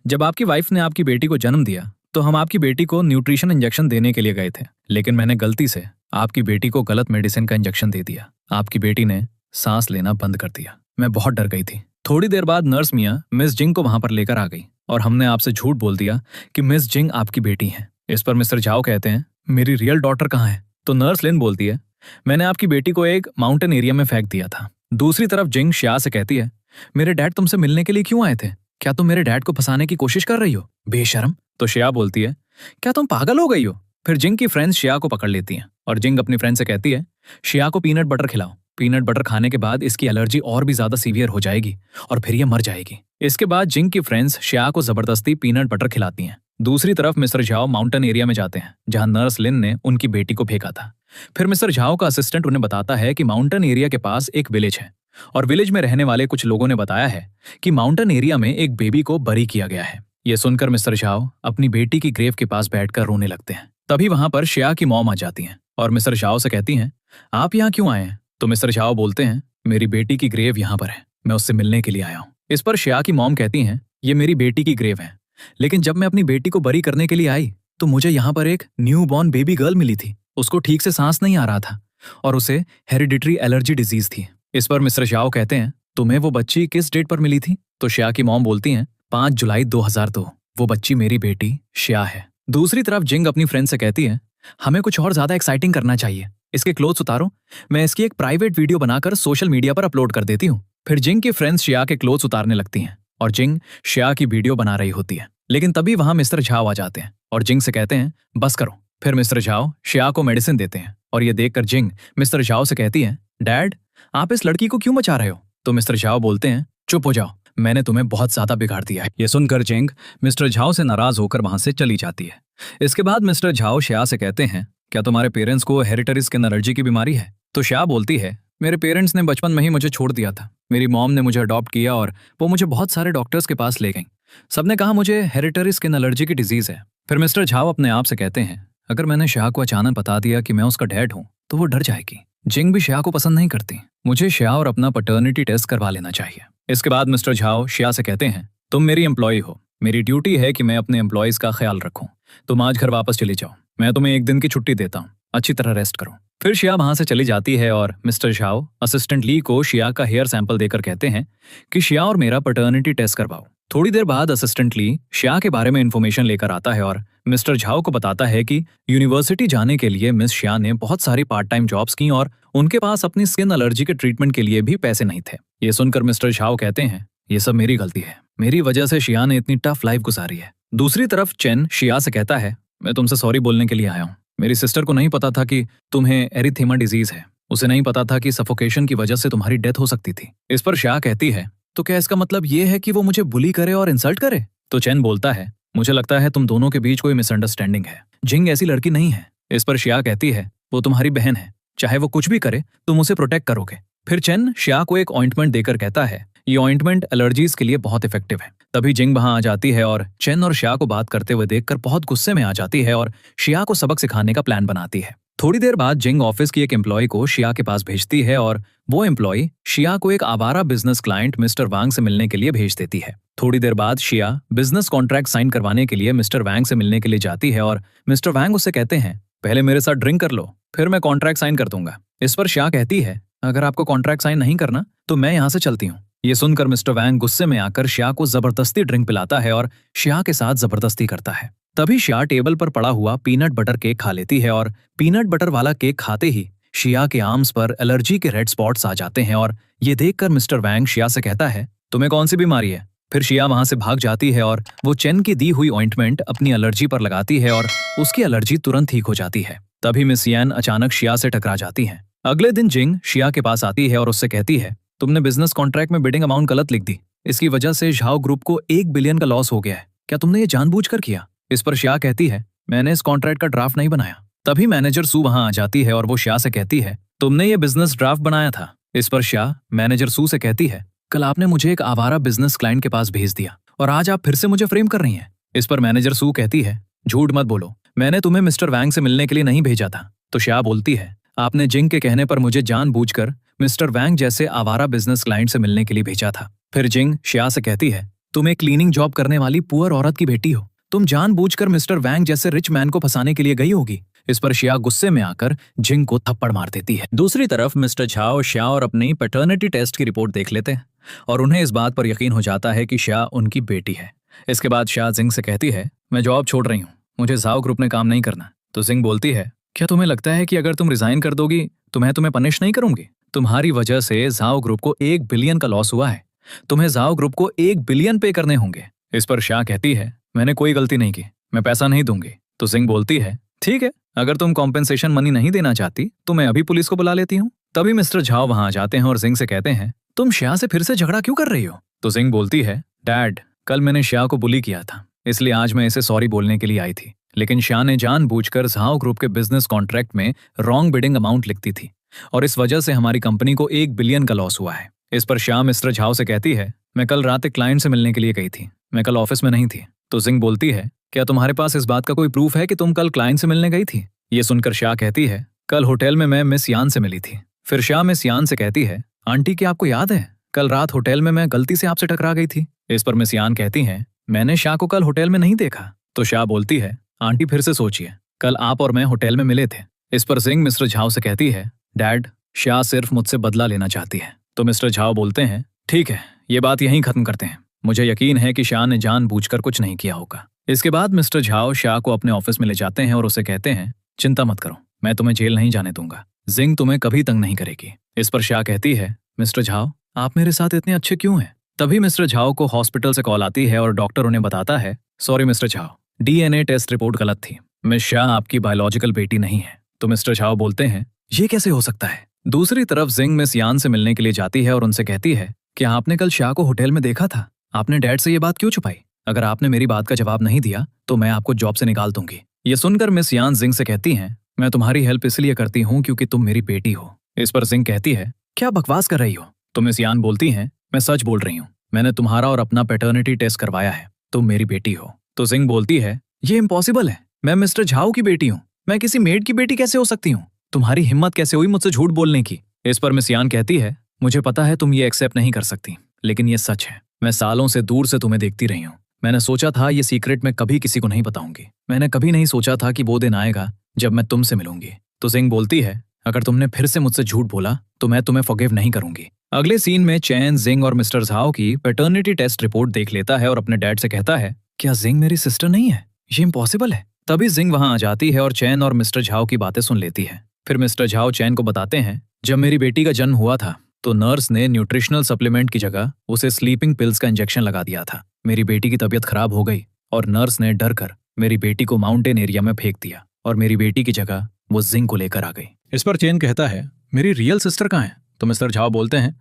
जब आपकी वाइफ ने आपकी बेटी को जन्म दिया तो हम आपकी बेटी को न्यूट्रिशन इंजेक्शन देने के लिए गए थे, लेकिन मैंने गलती से आपकी बेटी को गलत मेडिसिन का इंजेक्शन दे दिया। आपकी बेटी ने सांस लेना बंद कर दिया। मैं बहुत डर गई थी। थोड़ी देर बाद नर्स मियाँ मिस जिंग को वहां पर लेकर आ गई और हमने आपसे झूठ बोल दिया कि मिस जिंग आपकी बेटी हैं। इस पर मिस्टर झाओ कहते हैं, मेरी रियल डॉटर कहाँ है? तो नर्स लिन बोलती है, मैंने आपकी बेटी को एक माउंटेन एरिया में फेंक दिया था। दूसरी तरफ जिंग शाह से कहती है, मेरे डैड तुमसे मिलने के लिए क्यों आए थे? क्या तुम मेरे डैड को फंसाने की कोशिश कर रही हो? बेशर्म। तो श्या बोलती है, क्या तुम पागल हो गई हो? फिर जिंग की फ्रेंड्स श्या को पकड़ लेती हैं और जिंग अपनी फ्रेंड से कहती है, श्या को पीनट बटर खिलाओ। पीनट बटर खाने के बाद इसकी एलर्जी और भी ज्यादा सीवियर हो जाएगी और फिर ये मर जाएगी। इसके बाद जिंग की फ्रेंड्स श्या को जबरदस्ती पीनट बटर खिलाती हैं। दूसरी तरफ मिस्टर झाओ माउंटेन एरिया में जाते हैं जहां नर्स लिन ने उनकी बेटी को फेंका था। फिर मिस्टर झाओ का असिस्टेंट उन्हें बताता है कि माउंटेन एरिया के पास एक विलेज है और विलेज में रहने वाले कुछ लोगों ने बताया है कि माउंटेन एरिया में एक बेबी को बरी किया गया है। ये सुनकर मिस्टर झाओ अपनी बेटी की ग्रेव के पास बैठकर रोने लगते हैं। तभी वहां पर श्या की मॉम आ जाती हैं और मिस्टर झाओ से कहती हैं, आप यहाँ क्यों आए हैं? तो मिस्टर झाओ बोलते हैं, मेरी बेटी की ग्रेव यहाँ पर है, मैं उससे मिलने के लिए आया हूँ। इस पर श्या की मॉम कहती हैं, ये मेरी बेटी की ग्रेव है, लेकिन जब मैं अपनी बेटी को बरी करने के लिए आई तो मुझे यहाँ पर एक न्यू बॉर्न बेबी गर्ल मिली थी। उसको ठीक से सांस नहीं आ रहा था और उसे हेरिडिटरी एलर्जी डिजीज थी। इस पर मिस्टर झाओ कहते हैं, तुम्हें वो बच्ची किस डेट पर मिली थी? तो श्या की मॉम बोलती हैं, 5 जुलाई 2002। वो बच्ची मेरी बेटी श्या है। दूसरी तरफ जिंग अपनी फ्रेंड से कहती है, हमें कुछ और ज्यादा एक्साइटिंग करना चाहिए। इसके क्लोथ्स उतारो, मैं इसकी एक प्राइवेट वीडियो बनाकर सोशल मीडिया पर अपलोड कर देती हूँ। फिर जिंग की फ्रेंड्स श्या के क्लोथ्स उतारने लगती हैं और जिंग श्या की वीडियो बना रही होती है। लेकिन तभी वहां मिस्टर झाओ आ जाते हैं और जिंग से कहते हैं, बस करो। फिर मिस्टर झाओ श्या को मेडिसिन देते हैं और ये देखकर जिंग मिस्टर झाओ से कहती है, डैड आप इस लड़की को क्यों बचा रहे हो? तो मिस्टर झाओ बोलते हैं, चुप हो जाओ, मैंने तुम्हें बहुत ज्यादा बिगाड़ दिया है। ये सुनकर जिंग मिस्टर झाओ से नाराज होकर वहां से चली जाती है। इसके बाद मिस्टर झाओ श्या से कहते हैं, क्या तुम्हारे पेरेंट्स को हेरिटरी स्किन एलर्जी की बीमारी है? तो श्या बोलती है, मेरे पेरेंट्स ने बचपन में ही मुझे छोड़ दिया था। मेरी मॉम ने मुझे अडॉप्ट किया और वो मुझे बहुत सारे डॉक्टर्स के पास ले गई। सबने कहा मुझे हेरिटरी स्किन एलर्जी की डिजीज है। फिर मिस्टर झाओ अपने आप से कहते हैं, अगर मैंने श्या को अचानक बता दिया कि मैं उसका डैड हूँ तो वो डर जाएगी। जिंग भी श्या को पसंद नहीं करती। मुझे श्या और अपना पैटर्निटी टेस्ट करवा लेना चाहिए। इसके बाद मिस्टर झाओ श्या से कहते हैं, तुम मेरी एम्प्लॉय हो, मेरी ड्यूटी है कि मैं अपने एम्प्लॉयज का ख्याल रखूं। तुम आज घर वापस चली जाओ, मैं तुम्हें 1 दिन की छुट्टी देता हूँ, अच्छी तरह रेस्ट करो। फिर श्या वहां से चली जाती है और मिस्टर झाओ असिस्टेंट ली को श्या का हेयर सैंपल देकर कहते हैं कि श्या और मेरा पैटर्निटी टेस्ट करवाओ। थोड़ी देर बाद असिस्टेंट ली श्या के बारे में इंफॉर्मेशन लेकर आता है और मिस्टर झाओ को बताता है कि यूनिवर्सिटी जाने के लिए मिस श्या ने बहुत सारी पार्ट टाइम जॉब्स की और उनके पास अपनी स्किन एलर्जी के ट्रीटमेंट के लिए भी पैसे नहीं थे। ये सुनकर मिस्टर झाओ कहते हैं, ये सब मेरी गलती है, मेरी वजह से श्या ने इतनी टफ लाइफ गुजारी है। दूसरी तरफ चेन श्या से कहता है, मैं तुमसे सॉरी बोलने के लिए आया हूँ। मेरी सिस्टर को नहीं पता था कि तुम्हें एरिथेमा डिजीज है। उसे नहीं पता था कि सफोकेशन की वजह से तुम्हारी डेथ हो सकती थी। इस पर श्या कहती है, तो क्या इसका मतलब ये है कि वो मुझे बुली करे और इंसल्ट करे? तो चेन बोलता है, मुझे लगता है तुम दोनों के बीच कोई मिसअंडरस्टैंडिंग है। जिंग ऐसी लड़की नहीं है। इस पर श्या कहती है, वो तुम्हारी बहन है, चाहे वो कुछ भी करे तुम उसे प्रोटेक्ट करोगे। फिर चेन श्या को एक ऑइंटमेंट देकर कहता है, ये ऑइंटमेंट एलर्जीज के लिए बहुत इफेक्टिव है। तभी जिंग वहां आ जाती है और चेन और शिया को बात करते हुए देखकर बहुत गुस्से में आ जाती है और शिया को सबक सिखाने का प्लान बनाती है। थोड़ी देर बाद जिंग ऑफिस की एक एम्प्लॉय को शिया के पास भेजती है और वो एम्प्लॉय शिया को एक आवारा बिजनेस क्लाइंट मिस्टर वांग से मिलने के लिए भेज देती है। थोड़ी देर बाद शिया बिजनेस कॉन्ट्रैक्ट साइन करवाने के लिए मिस्टर वांग से मिलने के लिए जाती है और मिस्टर वांग उससे कहते हैं, पहले मेरे साथ ड्रिंक कर लो, फिर मैं कॉन्ट्रैक्ट साइन कर दूंगा। इस पर शिया कहती है, अगर आपको कॉन्ट्रैक्ट साइन नहीं करना तो मैं यहाँ से चलती हूँ। ये सुनकर मिस्टर वांग गुस्से में आकर शिया को जबरदस्ती ड्रिंक पिलाता है और शिया के साथ जबरदस्ती करता है। तभी शिया टेबल पर पड़ा हुआ पीनट बटर केक खा लेती है और पीनट बटर वाला केक खाते ही शिया के आर्म्स पर एलर्जी के रेड स्पॉट्स आ जाते हैं और ये देखकर मिस्टर वांग शिया से कहता है, तुम्हें कौन सी बीमारी है? फिर शिया वहां से भाग जाती है और वो चेन की दी हुई ऑइंटमेंट अपनी एलर्जी पर लगाती है और उसकी एलर्जी तुरंत ठीक हो जाती है। तभी मिस यान अचानक शिया से टकरा जाती है। अगले दिन जिंग शिया के पास आती है और उससे कहती है, तुमने बिजनेस कॉन्ट्रैक्ट में बिडिंग अमाउंट गलत लिख दी, इसकी वजह से झाओ ग्रुप को 1 बिलियन का लॉस हो गया है, क्या तुमने ये जानबूझकर किया? इस पर शिया कहती है, मैंने इस कॉन्ट्रैक्ट का ड्राफ्ट नहीं बनाया। तभी मैनेजर सू वहां आ जाती है और वो शिया से कहती है, तुमने ये बिजनेस ड्राफ्ट बनाया था। इस पर शिया मैनेजर सू से कहती है, कल आपने मुझे एक आवारा बिजनेस क्लाइंट के पास भेज दिया और आज आप फिर से मुझे फ्रेम कर रही हैं। इस पर मैनेजर सू कहती है, झूठ मत बोलो, मैंने तुम्हें मिस्टर वांग से मिलने के लिए नहीं भेजा था। तो शिया बोलती है, आपने जिंग के कहने पर मुझे जानबूझकर मिस्टर वांग जैसे आवारा बिजनेस क्लाइंट से मिलने के लिए भेजा था। फिर जिंग शिया से कहती है, तुम एक क्लीनिंग जॉब करने वाली पुअर औरत की बेटी हो, तुम जानबूझकर मिस्टर वांग जैसे रिच मैन को फंसाने के लिए गई होगी। इस पर शिया गुस्से में आकर जिंग को थप्पड़ मार देती है। दूसरी तरफ मिस्टर झाओ शिया और अपनी पैटर्निटी टेस्ट की रिपोर्ट देख लेते हैं और उन्हें इस बात पर यकीन हो जाता है कि शिया उनकी बेटी है। इसके बाद शिया जिंग से कहती है, मैं जॉब छोड़ रही हूँ, मुझे झाओ ग्रुप में काम नहीं करना। तो जिंग बोलती है, क्या तुम्हें लगता है कि अगर तुम रिजाइन कर दोगी तो मैं तुम्हें पनिश नहीं करूंगी? तुम्हारी वजह से झाओ ग्रुप को 1 बिलियन का लॉस हुआ है, तुम्हें झाओ ग्रुप को 1 बिलियन पे करने होंगे। इस पर शिया कहती है, मैंने कोई गलती नहीं की, मैं पैसा नहीं दूंगी। तो जिंग बोलती है, ठीक है, अगर तुम कॉम्पेंसेशन मनी नहीं देना चाहती तो मैं अभी पुलिस को बुला लेती हूँ। तभी मिस्टर झाओ वहां आ जाते हैं और जिंग से कहते हैं, तुम शिया से फिर से झगड़ा क्यों कर रही हो? तो जिंग बोलती है, डैड, कल मैंने शिया को बुली किया था, इसलिए आज मैं इसे सॉरी बोलने के लिए आई थी, लेकिन शिया ने जानबूझकर झाओ ग्रुप के बिजनेस कॉन्ट्रैक्ट में रॉन्ग बिडिंग अमाउंट लिख दी थी और इस वजह से हमारी कंपनी को 1 बिलियन का लॉस हुआ है। इस पर शिया मिस्टर झाओ से कहती है, मैं कल रात एक क्लाइंट से मिलने के लिए गई थी, मैं कल ऑफिस में नहीं थी। तो जिंग बोलती है, क्या तुम्हारे पास इस बात का कोई प्रूफ है कि तुम कल क्लाइंट से मिलने गई थी? ये सुनकर शिया कहती है, कल होटल में मैं मिस यान से मिली थी। फिर शिया मिस यान से कहती है, आंटी क्या आपको याद है कल रात होटल में मैं गलती से आपसे टकरा गई थी? इस पर मिस यान कहती हैं, मैंने शिया को कल होटल में नहीं देखा। तो शिया बोलती है, आंटी फिर से सोचिए, कल आप और मैं होटल में मिले थे। इस पर जिंग मिस्टर झाओ से कहती है, डैड, शिया सिर्फ मुझसे बदला लेना चाहती है। तो मिस्टर झाओ बोलते हैं, ठीक है, ये बात यहीं खत्म करते हैं, मुझे यकीन है कि शिया ने जानबूझकर कुछ नहीं किया होगा। इसके बाद मिस्टर झाओ शिया को अपने ऑफिस में ले जाते हैं और उसे कहते हैं, चिंता मत करो, मैं तुम्हें जेल नहीं जाने दूंगा, जिंग तुम्हें कभी तंग नहीं करेगी। इस पर शिया कहती है, मिस्टर झाओ, आप मेरे साथ इतने अच्छे क्यों हैं? तभी मिस्टर झाओ को हॉस्पिटल से कॉल आती है और डॉक्टर उन्हें बताता है, sorry mister Zhao, DNA test report गलत थी, मिस शिया आपकी बायोलॉजिकल बेटी नहीं है। तो मिस्टर झाओ बोलते हैं, ये कैसे हो सकता है? दूसरी तरफ जिंग मिस यान से मिलने के लिए जाती है और उनसे कहती है, क्या आपने कल शिया को होटल में देखा था? आपने डैड से ये बात क्यों छुपाई? अगर आपने मेरी बात का जवाब नहीं दिया तो मैं आपको जॉब से निकाल दूंगी। ये सुनकर मिस यान जिंग से कहती हैं, मैं तुम्हारी हेल्प इसलिए करती हूँ क्योंकि तुम मेरी बेटी हो। इस पर जिंग कहती है, क्या बकवास कर रही हो? तो मिस यान बोलती हैं, मैं सच बोल रही हूँ, मैंने तुम्हारा और अपना पैटर्निटी टेस्ट करवाया है, तुम मेरी बेटी हो। तो जिंग बोलती है, ये इम्पॉसिबल है, मैं मिस्टर झाओ की बेटी हूँ, मैं किसी मेड की बेटी कैसे हो सकती हूँ? तुम्हारी हिम्मत कैसे हुई मुझसे झूठ बोलने की? इस पर मिस यान कहती है, मुझे पता है तुम ये एक्सेप्ट नहीं कर सकती, लेकिन ये सच है, मैं सालों से दूर से तुम्हें देखती रही हूँ। मैंने सोचा था ये सीक्रेट मैं कभी किसी को नहीं बताऊंगी, मैंने कभी नहीं सोचा था कि वो दिन आएगा जब मैं तुमसे मिलूंगी। तो जिंग बोलती है, अगर तुमने फिर से मुझसे झूठ बोला तो मैं तुम्हें फॉरगिव नहीं करूंगी। अगले सीन में चैन जिंग और मिस्टर झाओ की पैटर्निटी टेस्ट रिपोर्ट देख लेता है और अपने डैड से कहता है, क्या जिंग मेरी सिस्टर नहीं है? ये इम्पॉसिबल है। तभी जिंग वहां आ जाती है और चैन और मिस्टर झाओ की बातें सुन लेती है। फिर मिस्टर झाओ चैन को बताते हैं, जब मेरी बेटी का जन्म हुआ था तो नर्स ने न्यूट्रिशनल सप्लीमेंट की जगह उसे स्लीपिंग पिल्स का इंजेक्शन लगा दिया था। मेरी बेटी की तबीयत खराब हो गई और नर्स ने डर कर मेरी बेटी को माउंटेन एरिया में फेंक दिया और मेरी बेटी की जगह वो जिंग को लेकर आ गई। इस पर चैन कहता है, मेरी रियल सिस्टर कहाँ है? तो मिस्टर झाओ बोलते हैं,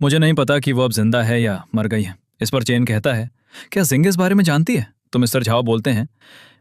मुझे नहीं पता कि वो अब जिंदा है या मर गई है। इस पर चैन कहता है, क्या जिंग इस बारे में जानती है? तो मिस्टर झाओ बोलते हैं,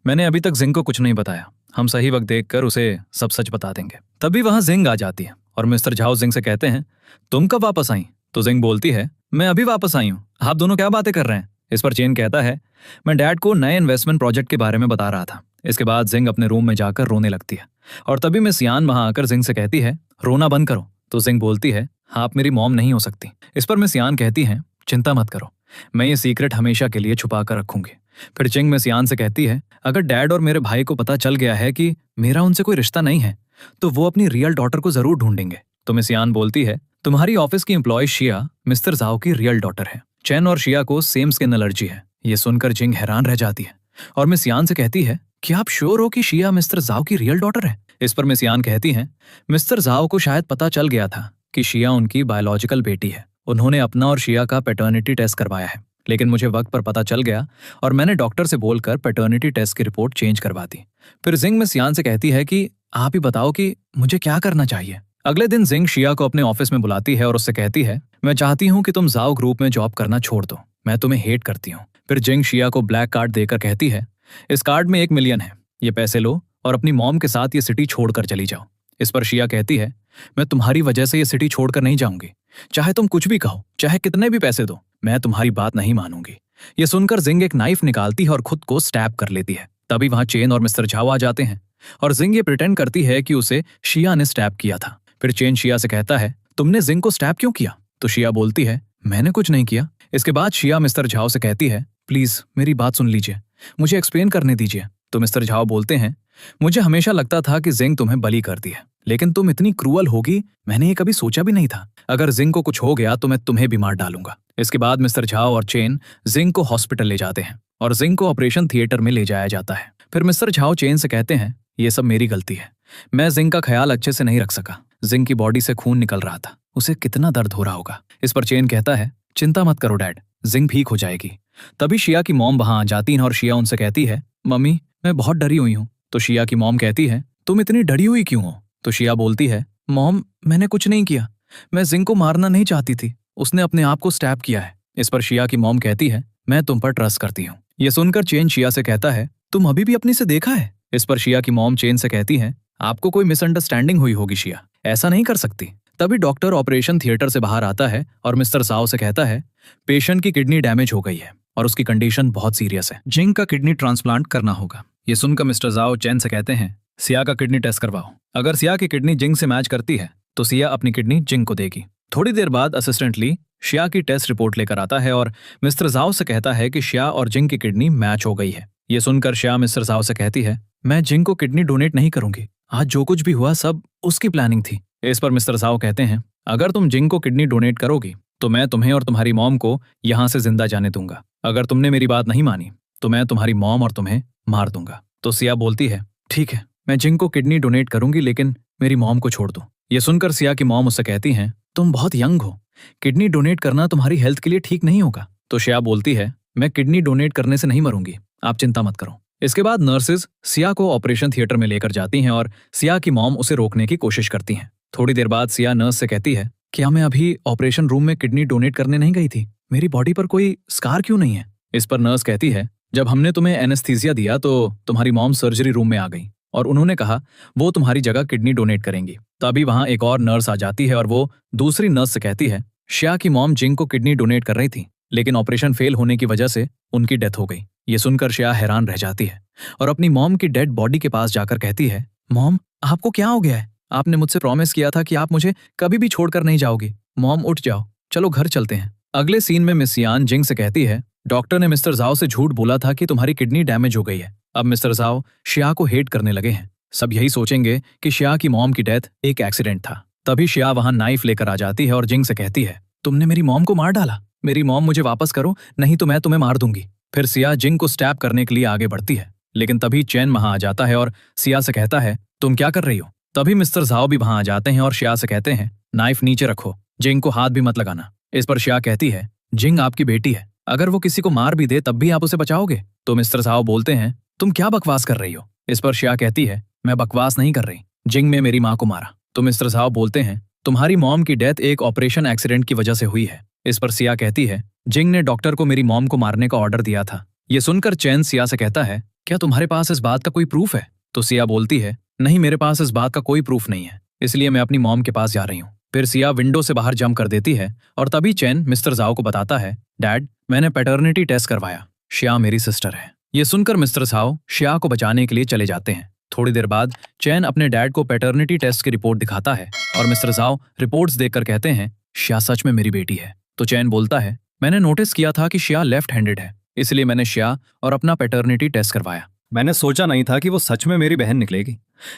मैंने अभी तक जिंग को कुछ नहीं बताया, हम सही वक्त देखकर उसे सब सच बता देंगे। तभी वहां जिंग आ जाती है और मिस्टर झाओ जिंग से कहते हैं, तुम कब वापस आई? तो जिंग बोलती है, मैं अभी वापस आई हूँ, आप दोनों क्या बातें कर रहे हैं? इस पर चेन कहता है, मैं डैड को नए इन्वेस्टमेंट प्रोजेक्ट के बारे में बता रहा था। इसके बाद जिंग अपने रूम में जाकर रोने लगती है और तभी मिस यान वहां आकर जिंग से कहती है, रोना बंद करो। तो जिंग बोलती है, हाँ, आप मेरी मॉम नहीं हो सकती। इस पर मिस यान कहती है, चिंता मत करो, मैं ये सीक्रेट हमेशा के लिए छुपा कर रखूंगी। फिर जिंग मिस यान से कहती है, अगर डैड और मेरे भाई को पता चल गया है कि मेरा उनसे कोई रिश्ता नहीं है तो वो अपनी रियल डॉटर को जरूर ढूंढेंगे। तो मिस यान बोलती है, तुम्हारी ऑफिस की एम्प्लॉय शिया मिस्टर जाओ की रियल डॉटर है। चैन और शिया को सेम स्किन एलर्जी है। ये सुनकर जिंग हैरान रह जाती है और मिस यान से कहती है, क्या आप श्योर हो कि शिया मिस्टर जाओ की रियल डॉटर है? इस पर मिस यान कहती हैं, मिस्टर जाओ को शायद पता चल गया था कि शिया उनकी बायोलॉजिकल बेटी है। उन्होंने अपना और शिया का पैटर्निटी टेस्ट करवाया है, लेकिन मुझे वक्त पर पता चल गया और मैंने डॉक्टर से बोलकर पैटर्निटी टेस्ट की रिपोर्ट चेंज करवा दी। फिर जिंग मिस यान से कहती है कि आप ही बताओ कि मुझे क्या करना चाहिए। अगले दिन जिंग शिया को अपने ऑफिस में बुलाती है और उससे कहती है, मैं चाहती हूँ कि तुम जाओ ग्रुप में जॉब करना छोड़ दो, मैं तुम्हें हेट करती हूँ। फिर जिंग शिया को ब्लैक कार्ड देकर कहती है, इस कार्ड में 1 मिलियन है, ये पैसे लो और अपनी मॉम के साथ ये सिटी छोड़कर चली जाओ। इस पर शिया कहती है, मैं तुम्हारी वजह से ये सिटी छोड़कर नहीं जाऊंगी, चाहे तुम कुछ भी कहो, चाहे कितने भी पैसे दो, मैं तुम्हारी बात नहीं मानूंगी। ये सुनकर जिंग एक नाइफ निकालती है और खुद को स्टैब कर लेती है। तभी वहां चेन और मिस्टर झाओ आ जाते हैं और जिंग ये प्रिटेंड करती है कि उसे शिया ने स्टैब किया था। फिर चेन शिया से कहता है, तुमने जिंग को स्टैब क्यों किया? तो शिया बोलती है, मैंने कुछ नहीं किया। इसके बाद शिया मिस्टर झाओ से कहती है, प्लीज मेरी बात सुन लीजिए, मुझे एक्सप्लेन करने दीजिए। तो मिस्टर झाओ बोलते हैं, मुझे हमेशा लगता था कि जिंग तुम्हें बली करती है, लेकिन तुम इतनी क्रूअल होगी मैंने ये कभी सोचा भी नहीं था। अगर जिंग को कुछ हो गया तो मैं तुम्हें भी मार डालूंगा। इसके बाद मिस्टर झाओ और चेन जिंग को हॉस्पिटल ले जाते हैं और जिंग को ऑपरेशन थिएटर में ले जाया जाता है। फिर मिस्टर झाओ चेन से कहते हैं, ये सब मेरी गलती है, मैं जिंग का ख्याल अच्छे से नहीं रख सका। जिंग की बॉडी से खून निकल रहा था, उसे कितना दर्द हो रहा होगा। इस पर चेन कहता है, चिंता मत करो डैड, जिंग ठीक हो जाएगी। तभी शिया की मॉम वहां आ जाती है और शिया उनसे कहती है, मम्मी मैं बहुत डरी हुई हूँ। तो शिया की मॉम कहती है, तुम इतनी डरी हुई क्यों हो? तो शिया बोलती है, मॉम मैंने कुछ नहीं किया, मैं जिंग को मारना नहीं चाहती थी, उसने अपने आप को स्टैब किया है। इस पर शिया की मॉम कहती है, मैं तुम पर ट्रस्ट करती हूँ। ये सुनकर चेन शिया से कहता है, तुम अभी भी अपनी से देखा है? इस पर शिया की मॉम चेन से कहती है, आपको कोई मिसअंडरस्टैंडिंग हुई होगी शिया, ऐसा नहीं कर सकती। तभी डॉक्टर ऑपरेशन थिएटर से बाहर आता है और मिस्टर साओ से कहता है, पेशेंट की किडनी डैमेज हो गई है और उसकी कंडीशन बहुत सीरियस है, जिंग का किडनी ट्रांसप्लांट करना होगा। ये सुनकर मिस्टर जाओ चेन से कहते हैं, सिया का किडनी टेस्ट करवाओ, अगर सिया की किडनी जिंग से मैच करती है तो सिया अपनी किडनी जिंग को देगी। थोड़ी देर बाद असिस्टेंट ली शिया की टेस्ट रिपोर्ट लेकर आता है और मिस्टर जाओ से कहता है कि शिया और जिंग की किडनी मैच हो गई है। ये सुनकर शिया मिस्टर जाओ से कहती है, मैं जिंग को किडनी डोनेट नहीं करूंगी, आज जो कुछ भी हुआ सब उसकी प्लानिंग थी। इस पर मिस्टर जाओ कहते हैं, अगर तुम जिंग को किडनी डोनेट करोगी तो मैं तुम्हें और तुम्हारी मॉम को यहाँ से जिंदा जाने दूंगा, अगर तुमने मेरी बात नहीं मानी तो मैं तुम्हारी मॉम और तुम्हें मार दूंगा। तो सिया बोलती है, ठीक है, मैं जिंग को किडनी डोनेट करूंगी, लेकिन मेरी मॉम को छोड़ दो। ये सुनकर सिया की मॉम उससे कहती हैं, तुम बहुत यंग हो, किडनी डोनेट करना तुम्हारी हेल्थ के लिए ठीक नहीं होगा। तो सिया बोलती है, मैं किडनी डोनेट करने से नहीं मरूंगी, आप चिंता मत करो। इसके बाद नर्सेज सिया को ऑपरेशन थिएटर में लेकर जाती हैं और सिया की मॉम उसे रोकने की कोशिश करती हैं। थोड़ी देर बाद सिया नर्स से कहती है, क्या मैं अभी ऑपरेशन रूम में किडनी डोनेट करने नहीं गई थी? मेरी बॉडी पर कोई स्कार क्यों नहीं है? इस पर नर्स कहती है, जब हमने तुम्हें एनेस्थीसिया दिया तो तुम्हारी मॉम सर्जरी रूम में आ गई और उन्होंने कहा वो तुम्हारी जगह किडनी डोनेट करेंगी। तभी वहां एक और नर्स आ जाती है और वो दूसरी नर्स से कहती है, शिया की मॉम जिंग को किडनी डोनेट कर रही थी, लेकिन ऑपरेशन फेल होने की वजह से उनकी डेथ हो गई। ये सुनकर शिया हैरान रह जाती है और अपनी मॉम की डेड बॉडी के पास जाकर कहती है, मॉम आपको क्या हो गया है? आपने मुझसे प्रॉमिस किया था कि आप मुझे कभी भी छोड़कर नहीं जाओगी। मॉम उठ जाओ, चलो घर चलते हैं। अगले सीन में मिस यान जिंग से कहती है, डॉक्टर ने मिस्टर जाओ से झूठ बोला था कि तुम्हारी किडनी डैमेज हो गई है। अब मिस्टर जाओ शिया को हेट करने लगे हैं, सब यही सोचेंगे कि शिया की मॉम की डेथ एक एक्सीडेंट था। तभी शिया वहां नाइफ लेकर आ जाती है और जिंग से कहती है, तुमने मेरी मॉम को मार डाला, मेरी मॉम मुझे वापस करो नहीं तो मैं तुम्हें मार दूंगी। फिर सिया जिंग को स्टैब करने के लिए आगे बढ़ती है, लेकिन तभी चैन वहां आ जाता है और सिया से कहता है, तुम क्या कर रही हो? तभी मिस्टर जाओ भी वहां आ जाते हैं और शिया से कहते हैं, नाइफ नीचे रखो, जिंग को हाथ भी मत लगाना। इस पर शिया कहती है, जिंग आपकी बेटी है, अगर वो किसी को मार भी दे तब भी आप उसे बचाओगे? तो मिस्टर जाओ बोलते हैं, तुम क्या बकवास कर रही हो? इस पर शिया कहती है, मैं बकवास नहीं कर रही, जिंग ने मेरी माँ को मारा। तो मिस्टर जाओ बोलते हैं, तुम्हारी मॉम की डेथ एक ऑपरेशन एक्सीडेंट की वजह से हुई है। इस पर सिया कहती है, जिंग ने डॉक्टर को मेरी मॉम को मारने का ऑर्डर दिया था। ये सुनकर चैन सिया से कहता है, क्या तुम्हारे पास इस बात का कोई प्रूफ है? तो सिया बोलती है, नहीं मेरे पास इस बात का कोई प्रूफ नहीं है, इसलिए मैं अपनी मॉम के पास जा रही हूँ। फिर सिया विंडो से बाहर जंप कर देती है और तभी चैन मिस्टर जाओ को बताता है डैड, मैंने पैटर्निटी टेस्ट करवाया, श्या मेरी सिस्टर है। ये सुनकर मिस्टर झाओ श्या को बचाने के लिए चले जाते हैं। थोड़ी देर बाद चैन अपने डैड को पैटर्निटी टेस्ट की रिपोर्ट दिखाता है और मिस्टर झाओ रिपोर्ट्स देखकर कहते हैं, श्या सच में मेरी बेटी है। तो चैन बोलता है, मैंने नोटिस किया था कि श्या लेफ्ट हैंडेड है, इसलिए मैंने श्या और अपना पैटर्निटी टेस्ट करवाया। मैंने सोचा नहीं था कि वो सच में मेरी बहन निकलेगी।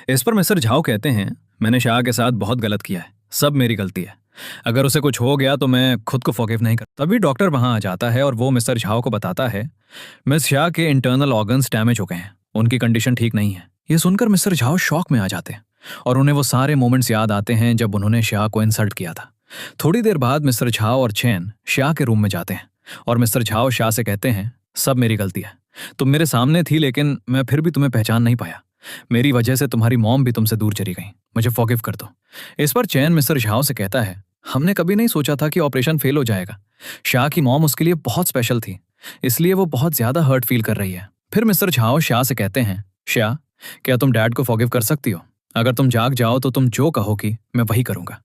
इस पर मिस्टर झाओ कहते हैं, मैंने श्या के साथ बहुत गलत किया है, सब मेरी गलती है। अगर उसे कुछ हो गया तो मैं खुद को फॉरगिव नहीं कर। तभी डॉक्टर वहां आ जाता है और वो मिस्टर झाओ को बताता है, मिस श्या के इंटरनल ऑर्गन्स डैमेज हो गए हैं, उनकी कंडीशन ठीक नहीं है। ये सुनकर मिस्टर झाओ शॉक में आ जाते हैं और उन्हें वो सारे मोमेंट्स याद आते हैं जब उन्होंने श्या को इंसल्ट किया था। थोड़ी देर बाद मिस्टर झाओ और चैन श्या के रूम में जाते हैं और मिस्टर झाओ श्या से कहते हैं, सब मेरी गलती है, तुम मेरे सामने थी लेकिन मैं फिर भी तुम्हें पहचान नहीं पाया। मेरी वजह से तुम्हारी मॉम भी तुमसे दूर चली गई, मुझे फॉरगिव कर दो। इस पर चैन मिस्टर झाओ से कहता है, हमने कभी नहीं सोचा था कि ऑपरेशन फेल हो जाएगा। श्या की मॉम उसके लिए बहुत स्पेशल थी, इसलिए वो बहुत ज्यादा हर्ट फील कर रही है। फिर मिस्टर झाओ श्या से कहते हैं, श्या क्या तुम डैड को फॉरगिव कर सकती हो? अगर तुम जाग जाओ तो तुम जो कहोगी मैं वही करूंगा।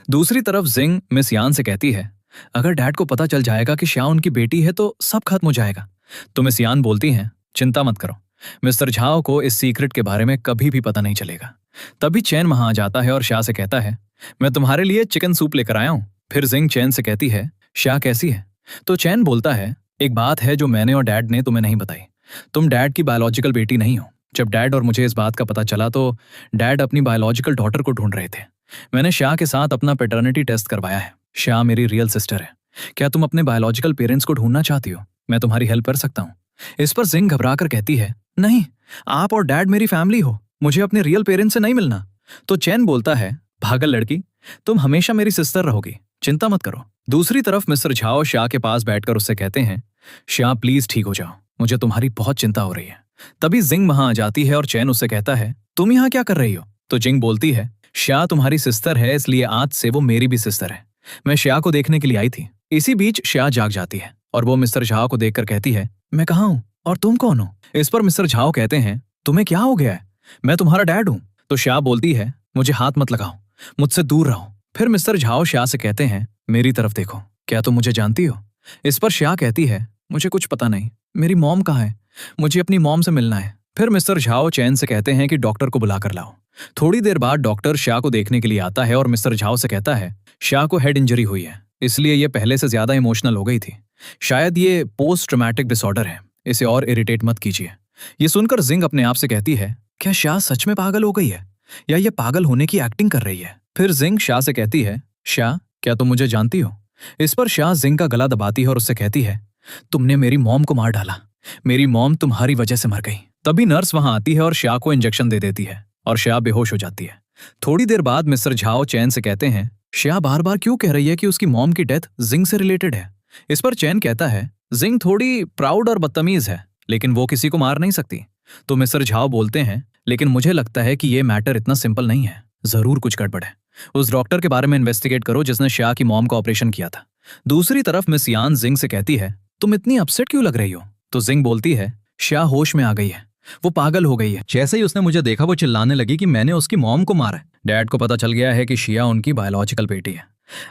दूसरी तरफ जिंग मिस यान से कहती है, अगर डैड को पता चल जाएगा कि श्या उनकी बेटी है तो सब खत्म हो जाएगा। तो मिस यान बोलती हैं, चिंता मत करो, मिस्टर झाओ को इस सीक्रेट के बारे में कभी भी पता नहीं चलेगा। तभी चैन वहां आ जाता है और श्या से कहता है, मैं तुम्हारे लिए चिकन सूप लेकर आया हूं। फिर जिंग चैन से कहती है, श्या कैसी है? तो चैन बोलता है, एक बात है जो मैंने और डैड ने तुम्हें नहीं बताई, तुम डैड की बायोलॉजिकल बेटी नहीं हो। जब डैड और मुझे इस बात का पता चला तो डैड अपनी बायोलॉजिकल डॉटर को ढूंढ रहे थे। मैंने श्या के साथ अपना पैटर्निटी टेस्ट करवाया है, श्या मेरी रियल सिस्टर है। क्या तुम अपने बायोलॉजिकल पेरेंट्स को ढूंढना चाहती हो? मैं तुम्हारी हेल्प कर सकता हूँ। इस पर जिंग घबरा कर कहती है, नहीं, आप और डैड मेरी फैमिली हो, मुझे अपने रियल पेरेंट्स से नहीं मिलना। तो चैन बोलता है, पागल लड़की, तुम हमेशा मेरी सिस्टर रहोगी, चिंता मत करो। दूसरी तरफ मिस्टर झाओ श्या के पास बैठकर उससे कहते हैं, श्या प्लीज ठीक हो जाओ, मुझे तुम्हारी बहुत चिंता हो रही है। तभी जिंग वहां आ जाती है और चैन उससे कहता है, तुम यहाँ क्या कर रही हो? तो जिंग बोलती है, श्या तुम्हारी सिस्टर है, इसलिए आज से वो मेरी भी सिस्टर है। मैं श्या को देखने के लिए आई थी। इसी बीच श्या जाग जाती है और वो मिस्टर झाओ को देखकर कहती है, मैं कहाँ हूँ और तुम कौन हो? इस पर मिस्टर झाओ कहते हैं, तुम्हें क्या हो गया है? मैं तुम्हारा डैड हूँ। तो श्या बोलती है, मुझे हाथ मत लगाओ, मुझसे दूर रहो। फिर मिस्टर झाओ श्या से कहते हैं, मेरी तरफ देखो, क्या तुम मुझे जानती हो? इस पर श्या कहती है, मुझे कुछ पता नहीं, मेरी मॉम कहाँ है? मुझे अपनी मॉम से मिलना है। फिर मिस्टर झाओ चैन से कहते हैं कि डॉक्टर को बुला कर लाओ। थोड़ी देर बाद डॉक्टर श्या को देखने के लिए आता है और मिस्टर झाओ से कहता है, श्या को हेड इंजरी हुई है, इसलिए ये पहले से ज्यादा इमोशनल हो गई थी। शायद ये पोस्ट ट्रॉमेटिक डिसऑर्डर है, इसे और इरिटेट मत कीजिए। ये सुनकर जिंग अपने आप से कहती है, क्या श्या सच में पागल हो गई है या ये पागल होने की एक्टिंग कर रही है? फिर जिंग श्या से कहती है, श्या क्या तुम मुझे जानती हो? इस पर श्या जिंग का गला दबाती है और उससे कहती है, तुमने मेरी मॉम को मार डाला, मेरी मॉम तुम्हारी वजह से मर गई। तभी नर्स वहां आती है और श्या को इंजेक्शन दे देती है और श्या बेहोश हो जाती है। थोड़ी देर बाद मिस्टर झाओ चैन से कहते हैं, श्या बार बार क्यों कह रही है कि उसकी मॉम की डेथ जिंग से रिलेटेड है? इस पर चैन कहता है, जिंग थोड़ी प्राउड और बदतमीज है, लेकिन वो किसी को मार नहीं सकती। तो मिस्टर झाओ बोलते हैं, लेकिन मुझे लगता है कि ये मैटर इतना सिंपल नहीं है, जरूर कुछ गड़बड़ है। उस डॉक्टर के बारे में इन्वेस्टिगेट करो जिसने श्या की मॉम का ऑपरेशन किया था। दूसरी तरफ मिस यान जिंग से कहती है, तुम इतनी अपसेट क्यों लग रही हो? तो जिंग बोलती है, श्या होश में आ गई है, वो पागल हो गई है। जैसे ही उसने मुझे देखा वो चिल्लाने लगी कि मैंने उसकी मॉम को मारा है। डैड को पता चल गया है कि श्या उनकी बायोलॉजिकल बेटी है।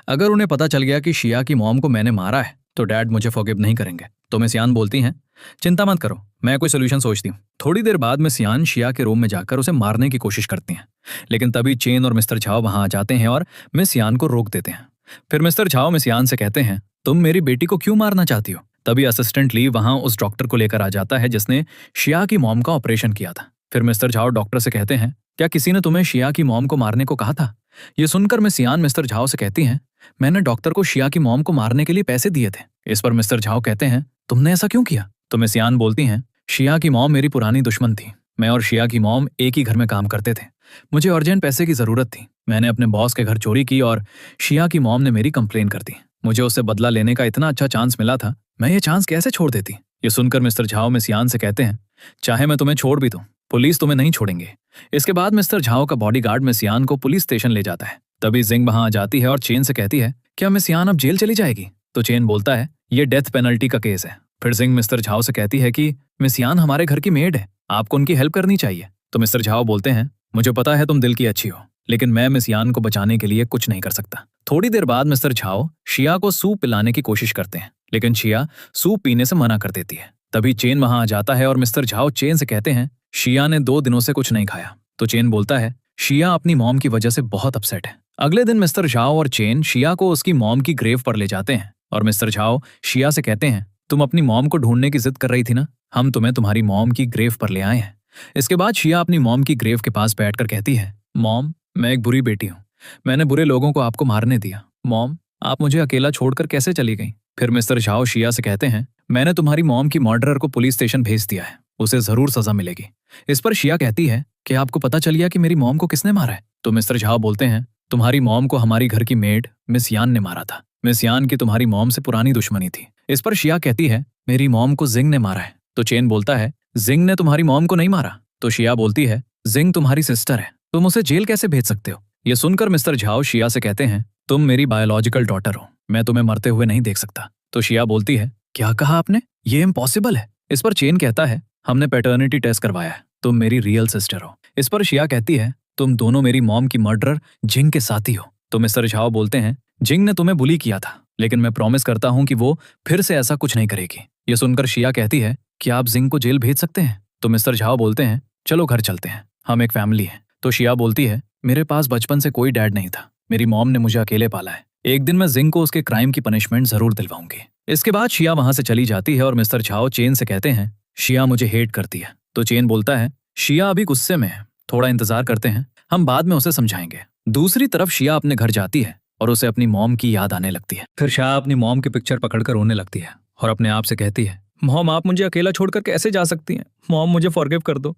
अगर उन्हें पता चल गया कि श्या की मॉम को मैंने मारा है तो डैड मुझे फॉरगिव नहीं करेंगे। तो मिस यान बोलती हैं, चिंता मत करो, मैं कोई सोल्यूशन सोचती हूँ। थोड़ी देर बाद मिस यान श्या के रूम में जाकर उसे मारने की कोशिश करती हैं, लेकिन तभी चेन और मिस्टर झाओ वहां आ जाते हैं और मिस यान को रोक देते हैं। फिर मिस्टर झाओ मिस यान से कहते हैं, तुम मेरी बेटी को क्यों मारना चाहती हो? तभी असिस्टेंट ली वहां उस डॉक्टर को लेकर आ जाता है जिसने श्या की मॉम का ऑपरेशन किया था। फिर मिस्टर झाओ डॉक्टर से कहते हैं, क्या किसी ने तुम्हें श्या की मॉम को मारने को कहा था? ये सुनकर मिस यान मिस्टर झाओ से कहती हैं, मैंने डॉक्टर को श्या की मॉम को मारने के लिए पैसे दिए थे। इस पर मिस्टर झाओ कहते हैं, तुमने ऐसा क्यों किया? तो मिस यान बोलती हैं, श्या की मॉम मेरी पुरानी दुश्मन थी। मैं और श्या की मॉम एक ही घर में काम करते थे। मुझे अर्जेंट पैसे की जरूरत थी। मैंने अपने बॉस के घर चोरी की और श्या की मॉम ने मेरी कंप्लेन कर दी। मुझे उससे बदला लेने का इतना अच्छा चांस मिला था, मैं ये चांस कैसे छोड़ देती? ये सुनकर मिस्टर झाओ मिस यान से कहते हैं, चाहे मैं तुम्हें छोड़ भी दूं, पुलिस तुम्हें नहीं छोड़ेंगे। इसके बाद मिस्टर झाओ का बॉडीगार्ड मिस यान को पुलिस स्टेशन ले जाता है। तभी जिंग वहां आ जाती है और चेन से कहती है, क्या मिस यान अब जेल चली जाएगी? तो चेन बोलता है, ये डेथ पेनल्टी का केस है। फिर जिंग मिस्टर झाओ से कहती है कि मिस यान हमारे घर की मेड है, आपको उनकी हेल्प करनी चाहिए। तो मिस्टर झाओ बोलते हैं, मुझे पता है तुम दिल की अच्छी हो, लेकिन मैं मिस यान को बचाने के लिए कुछ नहीं कर सकता। थोड़ी देर बाद मिस्टर झाओ श्या को सूप पिलाने की कोशिश करते हैं, लेकिन शिया सूप पीने से मना कर देती है। तभी चेन वहां आ जाता है और मिस्टर झाओ चेन से कहते हैं शिया ने 2 दिनों से कुछ नहीं खाया। तो चेन बोलता है शिया अपनी मॉम की वजह से बहुत अपसेट है। अगले दिन मिस्टर झाओ और चेन शिया को उसकी मॉम की ग्रेव पर ले जाते हैं और मिस्टर झाओ शिया से कहते हैं तुम अपनी मॉम को ढूंढने की जिद कर रही थी ना, हम तुम्हें तुम्हारी मॉम की ग्रेव पर ले आए हैं। इसके बाद शिया अपनी मॉम की ग्रेव के पास बैठकर कहती है मॉम, मैं एक बुरी बेटी हूँ, मैंने बुरे लोगों को आपको मारने दिया। मॉम, आप मुझे अकेला छोड़कर कैसे चली गई? फिर मिस्टर झाओ शिया से कहते हैं मैंने तुम्हारी मॉम की मर्डरर को पुलिस स्टेशन भेज दिया है, उसे जरूर सजा मिलेगी। इस पर शिया कहती है कि आपको पता चल गया कि मेरी मॉम को किसने मारा है? तो मिस्टर झाओ बोलते हैं तुम्हारी मॉम को हमारी घर की मेड मिस यान ने मारा था। मिस यान की तुम्हारी मॉम से पुरानी दुश्मनी थी। इस पर शिया कहती है मेरी मॉम को जिंग ने मारा है। तो चेन बोलता है जिंग ने तुम्हारी मॉम को नहीं मारा। तो शिया बोलती है जिंग तुम्हारी सिस्टर है, तुम उसे जेल कैसे भेज सकते हो? ये सुनकर मिस्टर झाओ शिया से कहते हैं तुम मेरी बायोलॉजिकल डॉटर हो, मैं तुम्हें मरते हुए नहीं देख सकता। तो शिया बोलती है क्या कहा आपने? ये इम्पॉसिबल है। इस पर चेन कहता है हमने पैटर्निटी टेस्ट करवाया है, तुम मेरी रियल सिस्टर हो। इस पर शिया कहती है तुम दोनों मेरी मॉम की मर्डरर जिंग के साथी हो। तो मिस्टर झाओ बोलते हैं जिंग ने तुम्हें बुली किया था, लेकिन मैं प्रॉमिस करता हूं कि वो फिर से ऐसा कुछ नहीं करेगी। ये सुनकर शिया कहती है कि आप जिंग को जेल भेज सकते हैं। तो मिस्टर झाओ बोलते हैं चलो घर चलते हैं, हम एक फैमिली है। तो शिया बोलती है मेरे पास बचपन से कोई डैड नहीं था, मेरी मॉम ने मुझे अकेले पाला है, एक दिन मैं जिंग को उसके क्राइम की पनिशमेंट जरूर दिलवाऊंगी। इसके बाद शिया वहां से चली जाती है और मिस्टर झाओ चेन से कहते हैं शिया मुझे हेट करती है। तो चेन बोलता है शिया अभी गुस्से में है, थोड़ा इंतजार करते हैं, हम बाद में उसे समझाएंगे। दूसरी तरफ शिया अपने घर जाती है और उसे अपनी मॉम की याद आने लगती है। फिर शिया अपनी मॉम की पिक्चर पकड़कर रोने लगती है और अपने आप से कहती है मॉम, आप मुझे अकेला छोड़कर कैसे जा सकती हैं? मॉम, मुझे फॉरगिव कर दो,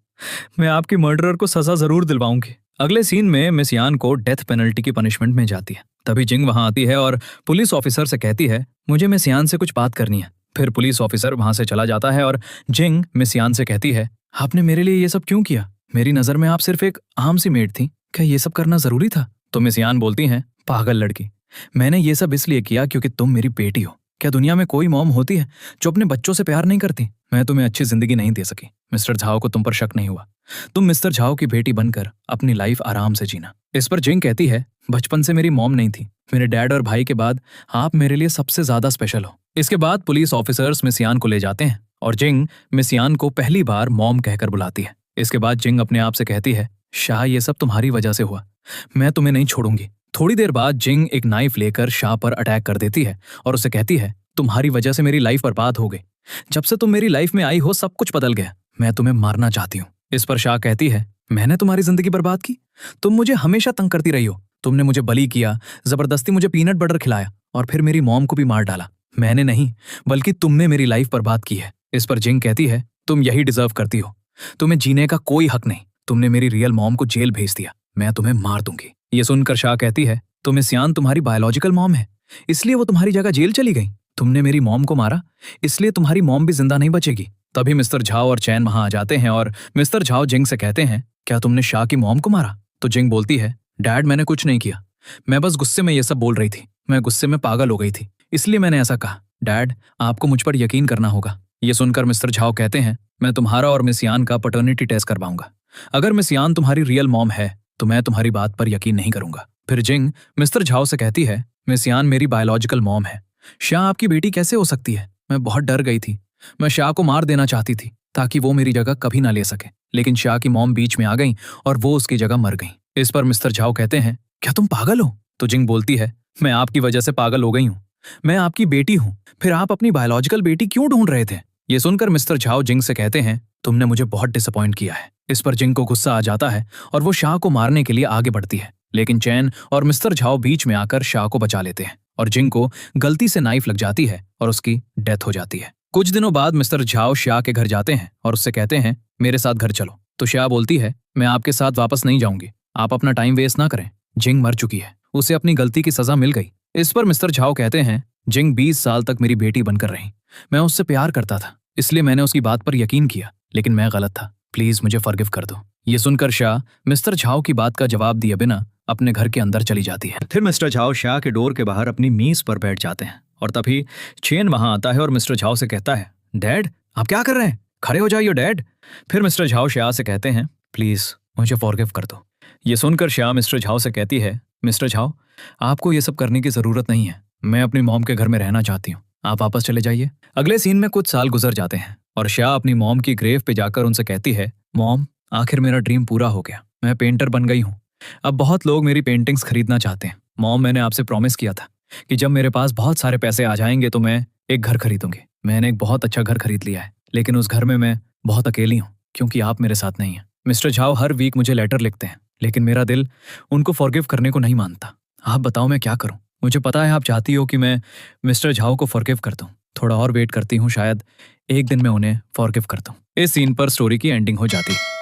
मैं आपकी मर्डरर को सजा जरूर दिलवाऊंगी। अगले सीन में मिस यान को डेथ पेनल्टी की पनिशमेंट में जाती है। तभी जिंग वहां आती है और पुलिस ऑफिसर से कहती है मुझे मिस यान से कुछ बात करनी है। फिर पुलिस ऑफिसर वहां से चला जाता है और जिंग मिस यान से कहती है आपने मेरे लिए ये सब क्यों किया? मेरी नजर में आप सिर्फ एक आम सी मेड थी, क्या ये सब करना जरूरी था? तो मिस यान बोलती हैं पागल लड़की, मैंने ये सब इसलिए किया क्योंकि तुम मेरी बेटी हो। क्या दुनिया में कोई मॉम होती है जो अपने बच्चों से प्यार नहीं करती? मैं तुम्हें अच्छी जिंदगी नहीं दे सकी। मिस्टर झाओ को तुम पर शक नहीं हुआ, तुम मिस्टर झाओ की बेटी बनकर अपनी लाइफ आराम से जीना। इस पर जिंग कहती है बचपन से मेरी मॉम नहीं थी, मेरे डैड और भाई के बाद आप मेरे लिए सबसे ज्यादा स्पेशल हो। इसके बाद पुलिस ऑफिसर्स मिस यान को ले जाते हैं और जिंग मिस यान को पहली बार मॉम कहकर बुलाती है। इसके बाद जिंग अपने आप से कहती है शाह ये सब तुम्हारी वजह से हुआ, मैं तुम्हें नहीं छोड़ूंगी। थोड़ी देर बाद जिंग एक नाइफ लेकर शाह पर अटैक कर देती है और उसे कहती है तुम्हारी वजह से मेरी लाइफ बर्बाद हो गई, जब से तुम मेरी लाइफ में आई हो सब कुछ बदल गया, मैं तुम्हें मारना चाहती हूँ। इस पर शाह कहती है मैंने तुम्हारी जिंदगी बर्बाद की? तुम मुझे हमेशा तंग करती रही हो, तुमने मुझे बली किया, जबरदस्ती मुझे पीनट बटर खिलाया और फिर मेरी मॉम को भी मार डाला। मैंने नहीं बल्कि तुमने मेरी लाइफ बर्बाद की है। इस पर जिंग कहती है तुम यही डिजर्व करती हो, तुम्हें जीने का कोई हक नहीं, तुमने मेरी रियल मॉम को जेल भेज दिया, मैं तुम्हें मार दूंगी। ये सुनकर शाह कहती है तो मिस यान तुम्हारी बायोलॉजिकल मॉम है, इसलिए वो तुम्हारी जगह जेल चली गई। तुमने मेरी मॉम को मारा, इसलिए तुम्हारी मॉम भी जिंदा नहीं बचेगी। तभी मिस्टर झाओ और चैन वहां आ जाते हैं और मिस्टर झाओ जिंग से कहते हैं क्या तुमने शाह की मॉम को मारा? तो जिंग बोलती है डैड मैंने कुछ नहीं किया, मैं बस गुस्से में ये सब बोल रही थी, मैं गुस्से में पागल हो गई थी, इसलिए मैंने ऐसा कहा। डैड आपको मुझ पर यकीन करना होगा। ये सुनकर मिस्टर झाओ कहते हैं मैं तुम्हारा और मिस यान का पैटर्निटी टेस्ट करवाऊंगा, अगर मिस यान तुम्हारी रियल मॉम है तो मैं तुम्हारी बात पर यकीन नहीं करूंगा। फिर जिंग मिस्टर झाओ से कहती है मिस यान मेरी बायोलॉजिकल मॉम है, शाह आपकी बेटी कैसे हो सकती है? मैं बहुत डर गई थी, मैं शाह को मार देना चाहती थी ताकि वो मेरी जगह कभी ना ले सके, लेकिन शाह की मॉम बीच में आ गई और वो उसकी जगह मर गई। इस पर मिस्टर झाओ कहते हैं क्या तुम पागल हो? तो जिंग बोलती है मैं आपकी वजह से पागल हो गई हूँ, मैं आपकी बेटी हूँ, फिर आप अपनी बायोलॉजिकल बेटी क्यों ढूंढ रहे थे? ये सुनकर मिस्टर झाओ जिंग से कहते हैं तुमने मुझे बहुत डिसअपॉइंट किया है। इस पर जिंग को गुस्सा आ जाता है और वो शाह को मारने के लिए आगे बढ़ती है, लेकिन चैन और मिस्टर झाओ बीच में आकर शाह को बचा लेते हैं और जिंग को गलती से नाइफ लग जाती है और उसकी डेथ हो जाती है। कुछ दिनों बाद मिस्टर झाओ शाह के घर जाते हैं और उससे कहते हैं मेरे साथ घर चलो। तो शाह बोलती है मैं आपके साथ वापस नहीं जाऊंगी, आप अपना टाइम वेस्ट ना करें, जिंग मर चुकी है, उसे अपनी गलती की सजा मिल गई। इस पर मिस्टर झाओ कहते हैं जिंग 20 साल तक मेरी बेटी बनकर रही, मैं उससे प्यार करता था, इसलिए मैंने उसकी बात पर यकीन किया, लेकिन मैं गलत था, प्लीज मुझे फॉरगिव कर दो। ये सुनकर शाह मिस्टर झाओ की बात का जवाब दिए बिना अपने घर के अंदर चली जाती है। फिर मिस्टर झाओ शाह के डोर के बाहर अपनी मेज पर बैठ जाते हैं और तभी चेन वहां आता है और मिस्टर झाओ से कहता है डैड आप क्या कर रहे हैं, खड़े हो जाइए डैड। फिर मिस्टर झाओ शाह से कहते हैं प्लीज मुझे फॉरगिव कर दो। ये सुनकर शाह मिस्टर झाओ से कहती है मिस्टर झाओ आपको ये सब करने की जरूरत नहीं है, मैं अपनी मॉम के घर में रहना चाहती हूँ, आप वापस चले जाइए। अगले सीन में कुछ साल गुजर जाते हैं और श्या अपनी मॉम की ग्रेव पे जाकर उनसे कहती है, मॉम, आखिर मेरा ड्रीम पूरा हो गया, मैं पेंटर बन गई हूँ। अब बहुत लोग मेरी पेंटिंग्स खरीदना चाहते हैं। मॉम, मैंने आपसे प्रॉमिस किया था कि जब मेरे पास बहुत सारे पैसे आ जाएंगे तो मैं एक घर खरीदूंगी। मैंने एक बहुत अच्छा घर खरीद लिया है, लेकिन उस घर में मैं बहुत अकेली हूँ क्योंकि आप मेरे साथ नहीं हैं। मिस्टर झाओ हर वीक मुझे लेटर लिखते हैं, लेकिन मेरा दिल उनको फॉरगिव करने को नहीं मानता। आप बताओ मैं क्या करूं? मुझे पता है आप चाहती हो कि मैं मिस्टर झाओ को फॉरगिव कर दूं। थोड़ा और वेट करती हूँ, शायद एक दिन मैं उन्हें फॉरगिव कर दूं। इस सीन पर स्टोरी की एंडिंग हो जाती है।